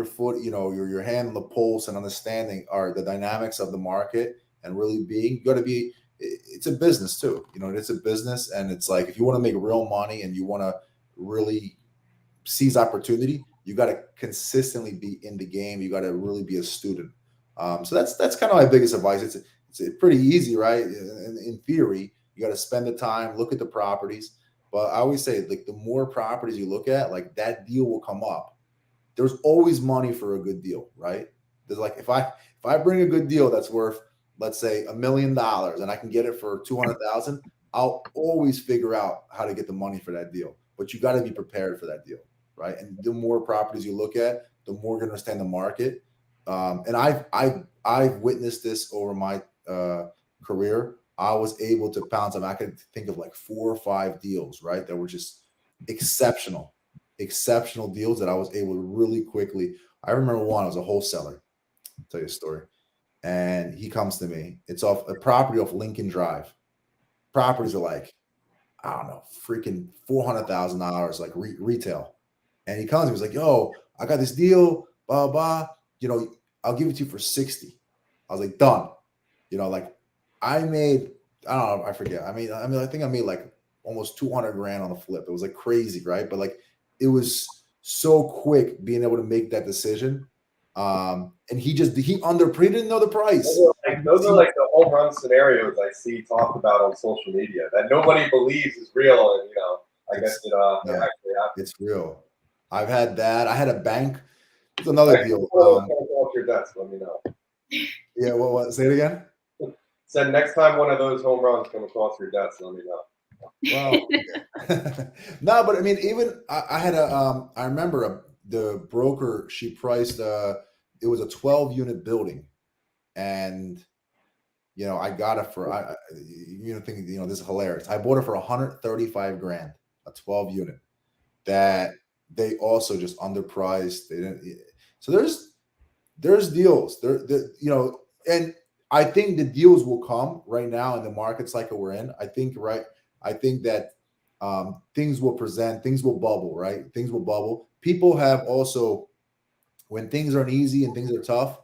foot, your hand on the pulse and understanding are the dynamics of the market, and really you got to be. It's a business too, it's a business, and it's like if you want to make real money and you want to really seize opportunity, you got to consistently be in the game. You got to really be a student. So that's kind of my biggest advice. It's pretty easy, right? In theory, you got to spend the time, look at the properties. But I always say, like, the more properties you look at, like, that deal will come up. There's always money for a good deal, right? There's like, if I bring a good deal that's worth, let's say, $1 million, and I can get it for 200,000, I'll always figure out how to get the money for that deal. But you got to be prepared for that deal, right? And the more properties you look at, the more you understand the market. And I've witnessed this over my career. I was able to pounce on. I could think of like 4 or 5 deals, right, that were just exceptional deals that I was able to really quickly. I remember one. I was a wholesaler. I'll tell you a story. And he comes to me. It's off a property off Lincoln Drive. Properties are like, I don't know, freaking $400,000, like retail. And he comes to me, he's like, yo, I got this deal, blah, blah. I'll give it to you for 60. I was like, done. Like, I made, I don't know, I forget. I think I made like almost 200 grand on the flip. It was like crazy, right? But like, it was so quick being able to make that decision. And he didn't know the price. Those are like the home run scenarios I see talked about on social media that nobody believes is real. And, I guess it actually happens. It's real. I've had that. I had a bank. It's another deal. Off your desk, let me know. Yeah, what? Say it again. Said next time one of those home runs come across your desk, let me know. Well, no, but I mean, even I had I remember the broker, she priced, it was a 12-unit building, and I got it for, thinking, this is hilarious. I bought it for 135 grand, a 12-unit that they also just underpriced. They didn't. So there's deals there, and I think the deals will come right now in the market cycle we're in. I think that things will present, things will bubble, right? Things will bubble. People have also, when things aren't easy and things are tough,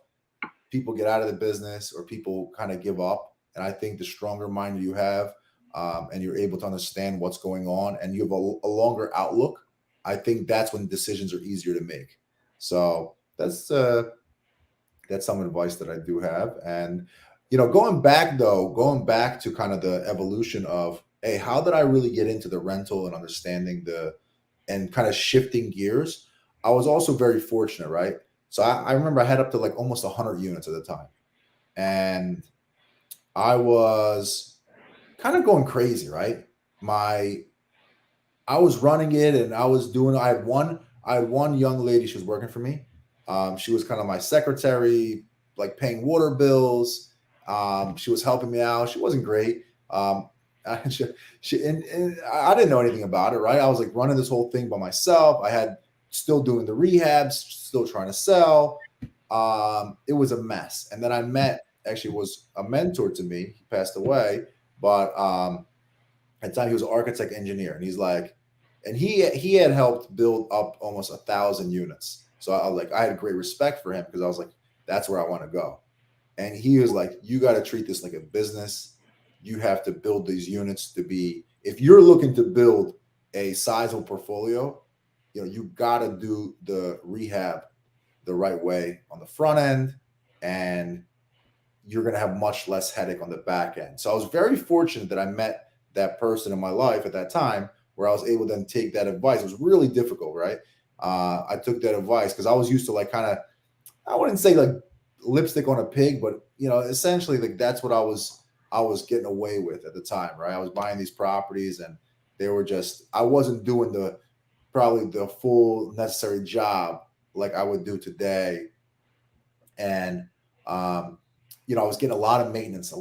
people get out of the business or people kind of give up. And I think the stronger mind you have, and you're able to understand what's going on and you have a longer outlook, I think that's when decisions are easier to make. So that's some advice that I do have. And going back to kind of the evolution of, hey, how did I really get into the rental and understanding and kind of shifting gears? I was also very fortunate, right? So I remember I had up to like almost 100 units at the time, and I was kind of going crazy, right? My I was running it, and I was doing. I had one young lady. She was working for me. She was kind of my secretary, like paying water bills. She was helping me out. She wasn't great. And I didn't know anything about it, right? I was like running this whole thing by myself. I had still doing the rehabs, still trying to sell. It was a mess. And then I met, actually was a mentor to me. He passed away, but at the time he was an architect engineer, and he's like, and he had helped build up almost 1,000 units. So I had great respect for him because I was like, that's where I want to go. And he was like, you got to treat this like a business. You have to build these units to be, if you're looking to build a sizable portfolio, you got to do the rehab the right way on the front end, and you're going to have much less headache on the back end. So I was very fortunate that I met that person in my life at that time where I was able to then take that advice. It was really difficult, right? I took that advice because I was used to like kind of, I wouldn't say like lipstick on a pig, but essentially like that's what I was getting away with at the time, right? I was buying these properties and they were just, I wasn't doing probably the full necessary job like I would do today. And, I was getting a lot of maintenance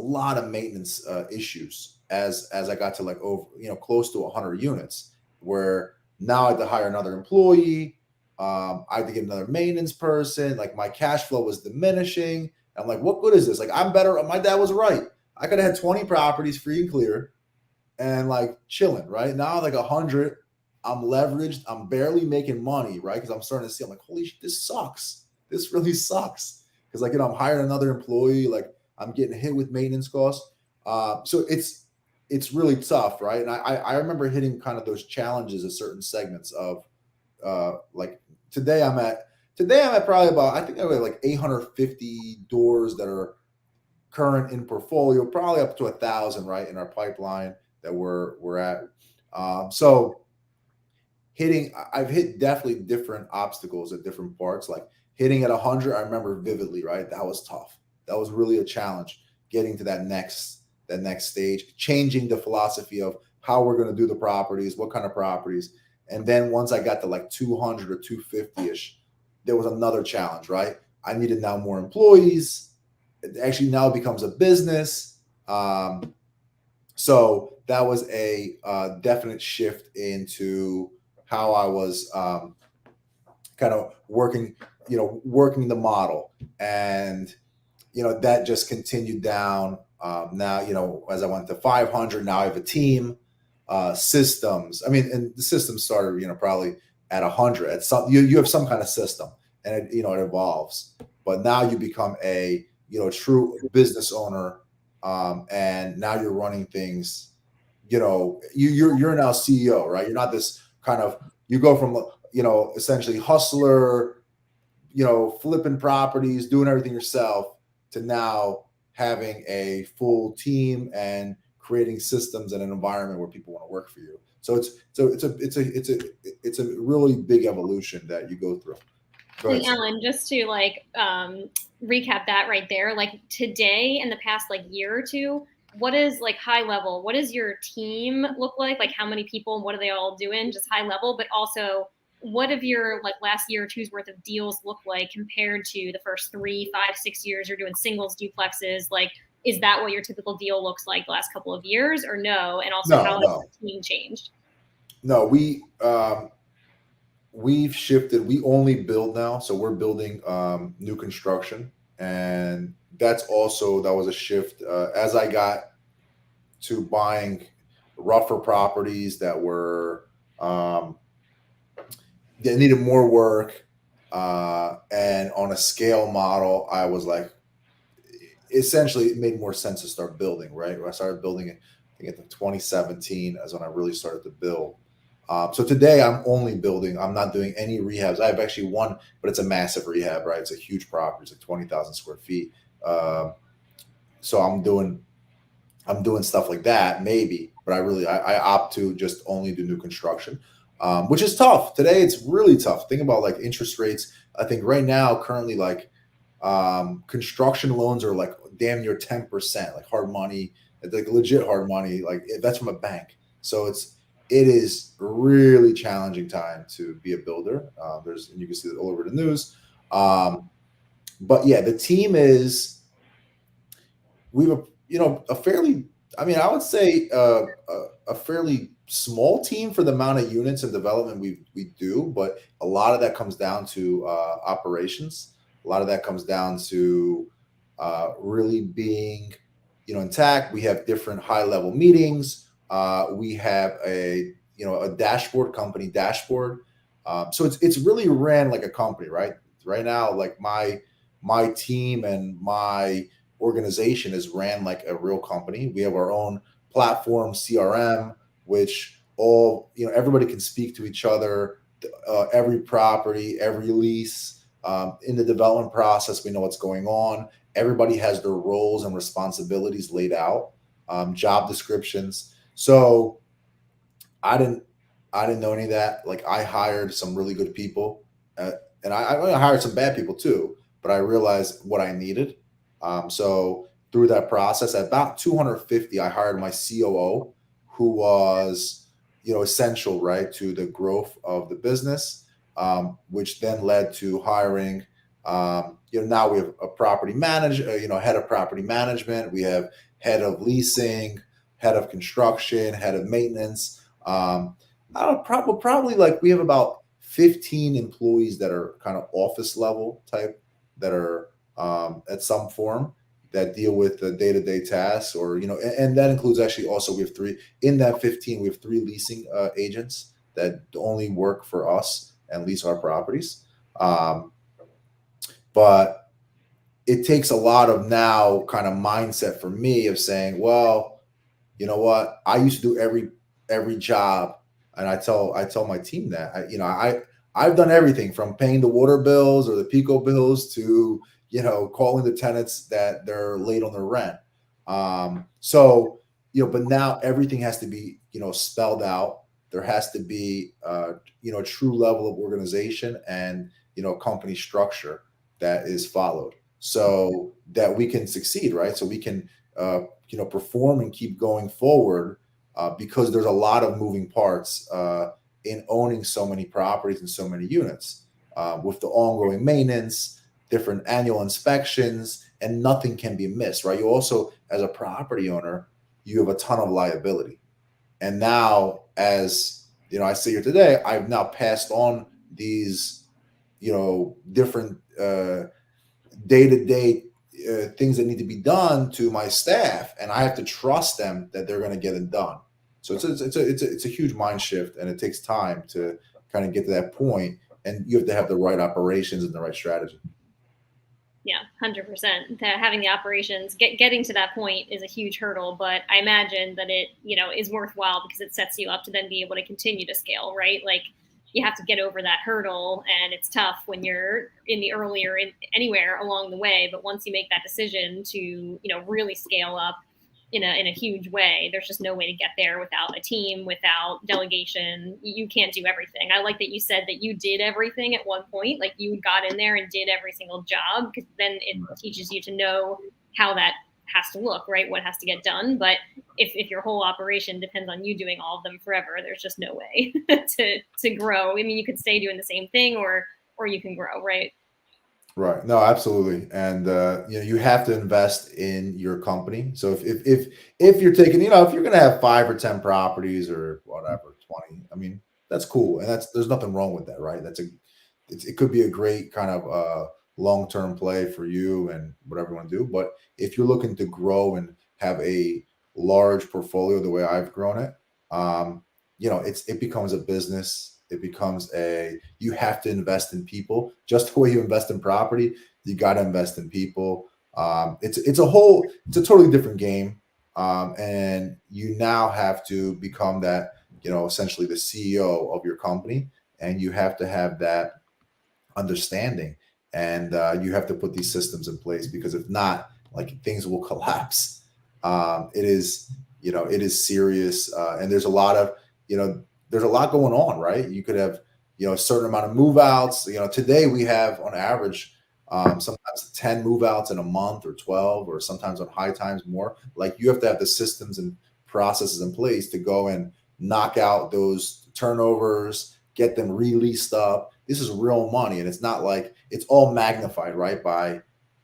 issues as I got to like over, close to 100 units, where now I had to hire another employee. I had to get another maintenance person. Like my cash flow was diminishing. I'm like, what good is this? Like I'm better. My dad was right. I could have had 20 properties free and clear and like chilling, right? Now like 100, I'm leveraged. I'm barely making money, right? Because I'm starting to see, I'm like, holy shit, this sucks. This really sucks. Because like, I'm hiring another employee, like I'm getting hit with maintenance costs. So it's really tough, right? And I remember hitting kind of those challenges at certain segments of like today I'm at probably about, I think I have like 850 doors that are current in portfolio, probably up to 1,000, right, in our pipeline that we're at. So I've hit definitely different obstacles at different parts. Like hitting at 100, I remember vividly, right? That was tough. That was really a challenge, getting to that next stage, changing the philosophy of how we're going to do the properties, what kind of properties. And then once I got to like 200 or 250-ish, there was another challenge, right? I needed now more employees. It actually now becomes a business. So that was a definite shift into how I was kind of working the model. And, that just continued down. Now, as I went to 500, now I have a team, systems. I mean, and the system started, probably at 100. At some, you have some kind of system, and it evolves. But now you become a true business owner, and now you're running things. You're now CEO, right? You're not this kind of, you go from essentially hustler, flipping properties, doing everything yourself, to now having a full team and creating systems and an environment where people want to work for you. So it's a really big evolution that you go through. Go ahead, Alan, just to like recap that right there, like today in the past like year or two, what is like high level? What does your team look like? Like how many people and what are they all doing? Just high level, but also what have your like last year or two's worth of deals look like compared to the first 3, 5, 6 years you're doing singles, duplexes? Like, is that what your typical deal looks like the last couple of years or no? And also how has the team changed? No, we've shifted. We only build now. So we're building new construction. And that was a shift as I got to buying rougher properties that were that needed more work. And on a scale model, I was like, essentially, it made more sense to start building, right? I started building it, I think, in 2017 as when I really started to build. So today I'm only building. I'm not doing any rehabs. I have actually one, but it's a massive rehab, right? It's a huge property. It's like 20,000 square feet. So I'm doing stuff like that, maybe, but I opt to just only do new construction, which is tough. Today it's really tough. Think about like interest rates. I think right now, currently, like construction loans are like damn near 10%, like hard money, like legit hard money. Like that's from a bank. So it is a really challenging time to be a builder. And you can see it all over the news. But yeah, the team is, we have a fairly, I mean, I would say a fairly small team for the amount of units and development we do, but a lot of that comes down to operations. A lot of that comes down to really being, intact. We have different high level meetings. We have a dashboard, company dashboard. So it's really ran like a company, right? Right now, like my team and my organization is ran like a real company. We have our own platform, CRM, which everybody can speak to each other. Every property, every lease, in the development process, we know what's going on. Everybody has their roles and responsibilities laid out, job descriptions. So I didn't know any of that. Like I hired some really good people, and I hired some bad people too. But I realized what I needed. So through that process, at about 250, I hired my COO, who was essential, right, to the growth of the business, which then led to hiring. Now we have a property manager, head of property management. We have head of leasing, head of construction, head of maintenance. I don't probably like we have about 15 employees that are kind of office level type, that are at some form, that deal with the day-to-day tasks, or and that includes, actually, also we have three in that 15. We have three leasing agents that only work for us and lease our properties. But it takes a lot of now kind of mindset for me of saying, well, you know what, I used to do every job, and I tell my team that I've done everything from paying the water bills or the Pico bills to calling the tenants that they're late on their rent. But now everything has to be spelled out. There has to be a true level of organization and company structure that is followed, so that we can succeed, right? So we can perform and keep going forward, because there's a lot of moving parts in owning so many properties and so many units, with the ongoing maintenance, different annual inspections, and nothing can be missed, right? You also, as a property owner, you have a ton of liability. And now, as I sit here today, I've now passed on these, different day-to-day things that need to be done to my staff, and I have to trust them that they're going to get it done. So it's a huge mind shift, and it takes time to kind of get to that point, and you have to have the right operations and the right strategy. Yeah, 100%. Having the operations, getting to that point is a huge hurdle, but I imagine that it, is worthwhile because it sets you up to then be able to continue to scale, right? Like you have to get over that hurdle, and it's tough when you're in the early or anywhere along the way. But once you make that decision to, really scale up in a huge way, there's just no way to get there without a team, without delegation. You can't do everything. I like that you said that you did everything at one point, like you got in there and did every single job, because then it teaches you to know how that has to look, right? What has to get done. But if your whole operation depends on you doing all of them forever, there's just no way to grow. I mean, you could stay doing the same thing, or you can grow, right? Right. No, absolutely. And you have to invest in your company. So if you're taking, if you're going to have 5 or 10 properties or whatever, 20, I mean, that's cool. And there's nothing wrong with that, right? It could be a great kind of long-term play for you and whatever you want to do. But if you're looking to grow and have a large portfolio the way I've grown it, you know, it becomes a business. It becomes you have to invest in people just the way you invest in property. You got to invest in people. It's a totally different game. And you now have to become that, you know, essentially the CEO of your company, and you have to have that understanding, and you have to put these systems in place, because if not, like, things will collapse. It is, you know, it is serious, and there's a lot of, you know, there's a lot going on, right? You could have, you know, a certain amount of move outs. You know, today we have on average sometimes 10 move outs in a month, or 12, or sometimes on high times more. Like, you have to have the systems and processes in place to go and knock out those turnovers, get them released up. This is real money, and it's not like it's all magnified, right, by,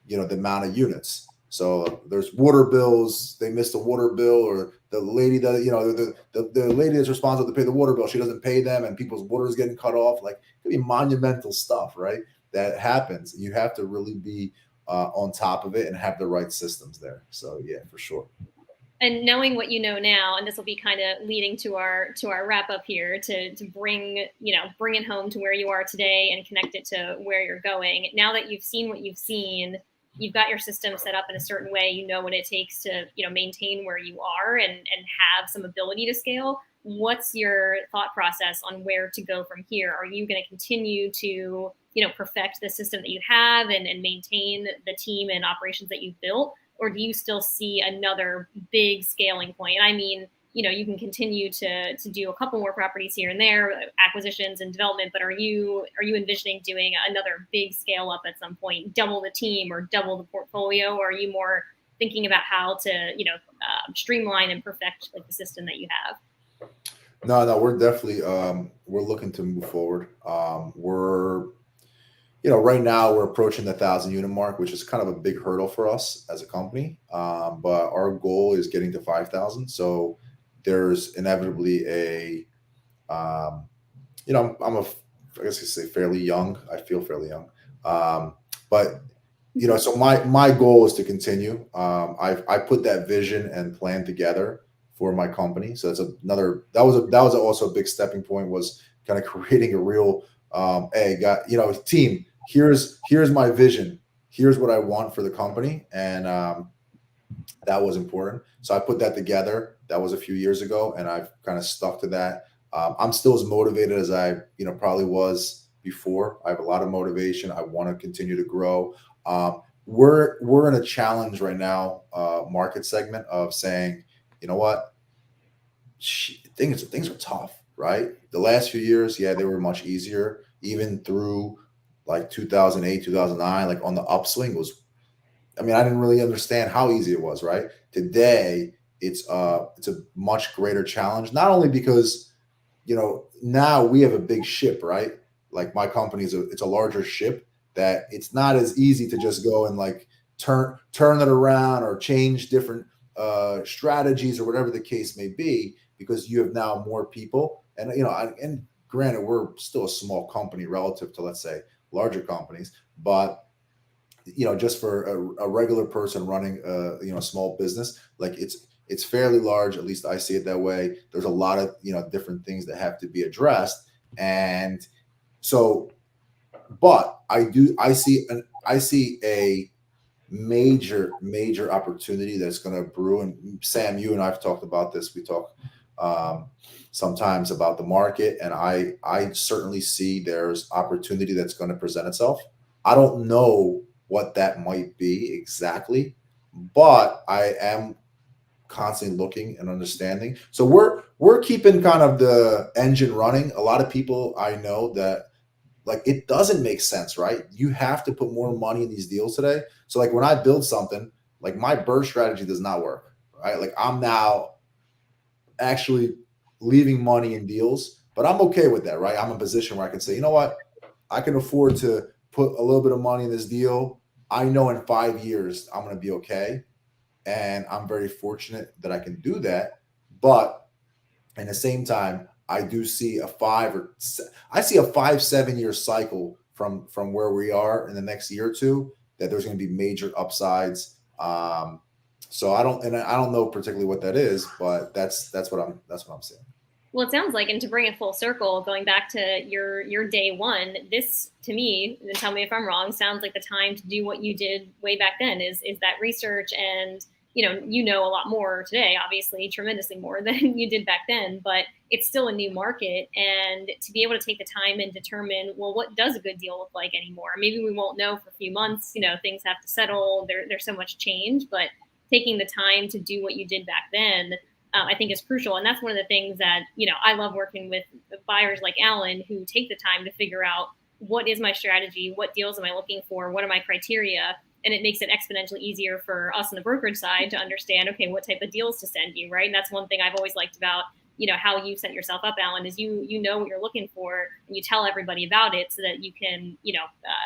you know, the amount of units. So there's water bills. They missed a water bill, or the lady that, you know, the lady that's responsible to pay the water bill, she doesn't pay them, and people's water is getting cut off. Like, it could be monumental stuff, right? That happens. You have to really be on top of it and have the right systems there. So yeah, for sure. And knowing what you know now, and this will be kind of leading to our wrap up here, to bring it home to where you are today and connect it to where you're going. Now that you've seen what you've seen, you've got your system set up in a certain way. You know what it takes to, you know, maintain where you are and have some ability to scale. What's your thought process on where to go from here? Are you going to continue to, you know, perfect the system that you have and maintain the team and operations that you've built? Or do you still see another big scaling point? I mean, you know, you can continue to do a couple more properties here and there, acquisitions and development, but are you envisioning doing another big scale up at some point, double the team or double the portfolio? Or are you more thinking about how to, you know, streamline and perfect, like, the system that you have? No, we're definitely we're looking to move forward. We're, you know, right now we're approaching the 1,000 unit mark, which is kind of a big hurdle for us as a company. But our goal is getting to 5,000. So there's inevitably you know, I guess you say fairly young. I feel fairly young. But, you know, so my goal is to continue. I put that vision and plan together for my company. So that was also a big stepping point, was kind of creating a real, hey, you know, team, here's my vision. Here's what I want for the company. And that was important. So I put that together. That was a few years ago, and I've kind of stuck to that. I'm still as motivated as I, you know, probably was before. I have a lot of motivation. I want to continue to grow. We're in a challenge right now, market segment of saying, you know what, things are tough, right? The last few years, yeah, they were much easier. Even through like 2008, 2009, like on the upswing was, I mean, I didn't really understand how easy it was, right? Today, it's a much greater challenge, not only because, you know, now we have a big ship, right? Like, my company it's a larger ship, that it's not as easy to just go and like turn it around or change different strategies or whatever the case may be, because you have now more people. And, you know, and granted, we're still a small company relative to, let's say, larger companies, but, you know, just for a regular person running you know, a small business, like, it's fairly large. At least I see it that way. There's a lot of, you know, different things that have to be addressed. And so, but I see a major opportunity that's going to brew. And Sam, you and I've talked about this. We talk sometimes about the market, and I certainly see there's opportunity that's going to present itself. I don't know what that might be exactly, but I am constantly looking and understanding. So we're keeping kind of the engine running. A lot of people I know that, like, it doesn't make sense, right? You have to put more money in these deals today. So like, when I build something, like, my burst strategy does not work, right? Like, I'm now actually leaving money in deals, but I'm okay with that, right? I'm in a position where I can say, you know what, I can afford to put a little bit of money in this deal. I know in 5 years I'm going to be okay. And I'm very fortunate that I can do that. But at the same time, I do see a 5-7 year cycle from where we are in the next year or two, that there's going to be major upsides. So I don't know particularly what that is, but that's what I'm seeing. Well, it sounds like, and to bring it full circle, going back to your day one, this to me, and tell me if I'm wrong, sounds like the time to do what you did way back then is that research. And you know a lot more today, obviously tremendously more than you did back then, but it's still a new market. And to be able to take the time and determine, well, what does a good deal look like anymore? Maybe we won't know for a few months, things have to settle, there's so much change, but taking the time to do what you did back then, I think is crucial. And that's one of the things that, I love working with buyers like Allen who take the time to figure out, what is my strategy? What deals am I looking for? What are my criteria? And it makes it exponentially easier for us on the brokerage side to understand, okay, what type of deals to send you, right? And that's one thing I've always liked about, how you set yourself up, Allen, is you know what you're looking for and you tell everybody about it so that you can,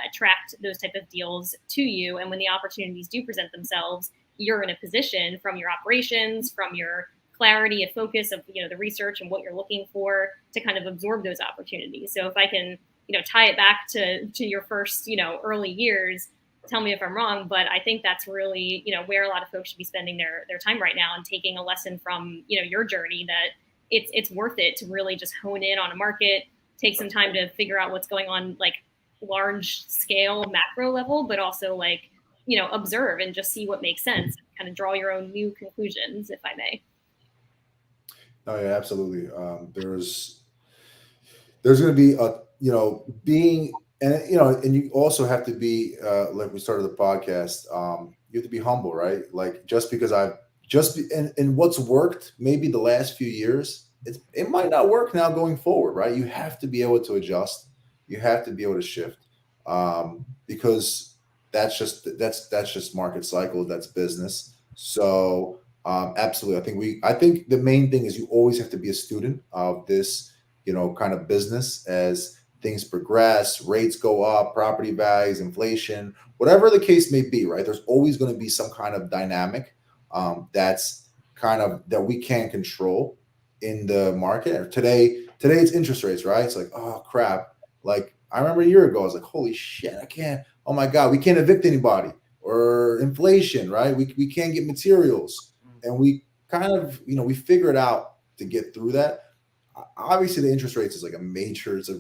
attract those type of deals to you. And when the opportunities do present themselves, you're in a position from your operations, from your clarity of focus of the research and what you're looking for to kind of absorb those opportunities. So if I can tie it back to your first early years, tell me if I'm wrong, but I think that's really where a lot of folks should be spending their time right now, and taking a lesson from your journey, that it's worth it to really just hone in on a market, take some time to figure out what's going on, like large scale macro level, but also like observe and just see what makes sense, kind of draw your own new conclusions, if I may. Oh yeah, absolutely. There's going to be a being, and and you also have to be like we started the podcast. You have to be humble, right? Like, just because and what's worked maybe the last few years, it might not work now going forward, right? You have to be able to adjust. You have to be able to shift, because that's just market cycle. That's business. So absolutely, I think the main thing is you always have to be a student of this, kind of business as things progress, rates go up, property values, inflation, whatever the case may be, right? There's always going to be some kind of dynamic that's kind of that we can't control in the market. Today it's interest rates, right? It's like, oh crap. Like, I remember a year ago, I was like, holy shit, I can't, oh my God, we can't evict anybody. Or inflation, right? We can't get materials. And we kind of, we figure it out to get through that. Obviously, the interest rates is like a major. It's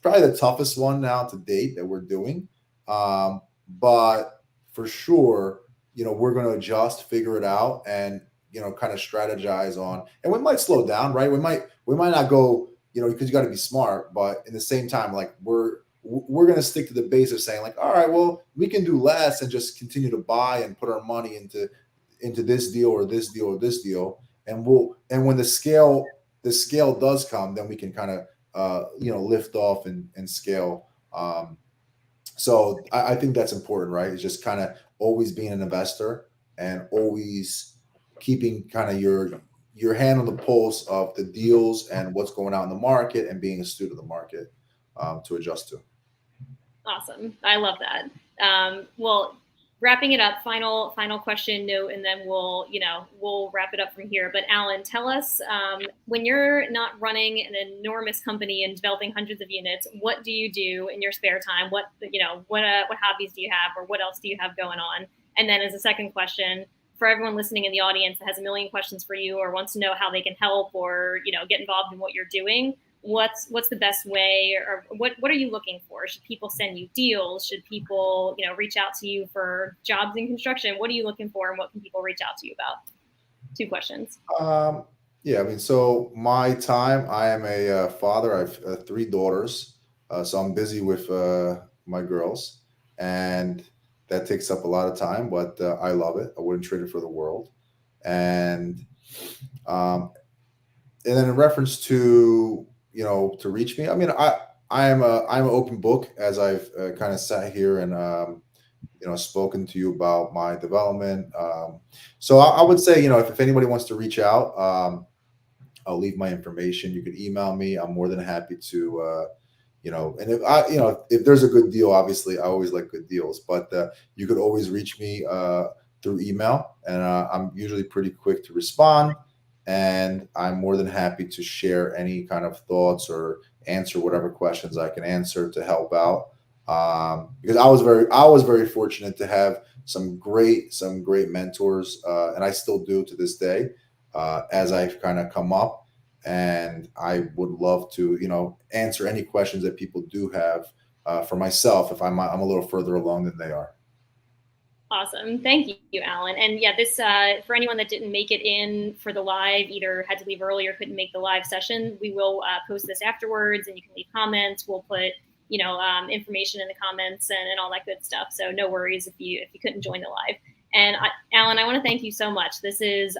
probably the toughest one now to date that we're doing. But for sure, we're going to adjust, figure it out, and kind of strategize on. And we might slow down, right? We might not go, because you got to be smart. But in the same time, like we're going to stick to the base of saying, like, all right, well, we can do less and just continue to buy and put our money into this deal or this deal or this deal, and when the scale does come, then we can kind of lift off and scale. So I think that's important, right? It's just kind of always being an investor and always keeping kind of your hand on the pulse of the deals and what's going on in the market, and being a student of the market to adjust to. Awesome. I love that. Well, wrapping it up, final question note, and then we'll wrap it up from here. But Allen, tell us, when you're not running an enormous company and developing hundreds of units, what do you do in your spare time? What hobbies do you have, or what else do you have going on? And then as a second question, for everyone listening in the audience that has a million questions for you, or wants to know how they can help, or get involved in what you're doing, what's the best way, or what are you looking for? Should people send you deals? Should people reach out to you for jobs in construction? What are you looking for, and what can people reach out to you about? 2 questions. Yeah, I mean, so my time, I am a father. I have 3 daughters, so I'm busy with my girls, and that takes up a lot of time, but I love it. I wouldn't trade it for the world. And then in reference to to reach me, I mean, I'm an open book, as I've kind of sat here and spoken to you about my development. So I would say, if anybody wants to reach out, I'll leave my information. You can email me. I'm more than happy to and if there's a good deal, obviously I always like good deals, but you could always reach me through email, and I'm usually pretty quick to respond. And I'm more than happy to share any kind of thoughts or answer whatever questions I can answer to help out. Because I was very fortunate to have some great mentors, and I still do to this day, as I've kind of come up. and I would love to, answer any questions that people do have for myself if I'm a little further along than they are. Awesome. Thank you, Alan. And yeah, this for anyone that didn't make it in for the live, either had to leave early or couldn't make the live session, we will post this afterwards, and you can leave comments. We'll put information in the comments and all that good stuff. So no worries if you couldn't join the live. And Alan, I want to thank you so much.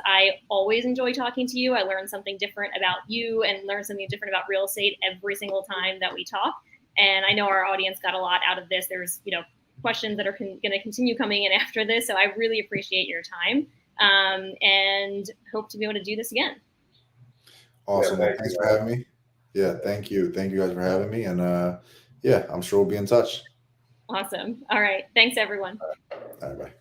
I always enjoy talking to you. I learn something different about you and learn something different about real estate every single time that we talk. And I know our audience got a lot out of this. There's questions that are going to continue coming in after this. So I really appreciate your time and hope to be able to do this again. Awesome. Well, thanks for having me. Yeah, thank you. Thank you guys for having me. And I'm sure we'll be in touch. Awesome. All right. Thanks, everyone. All right, bye.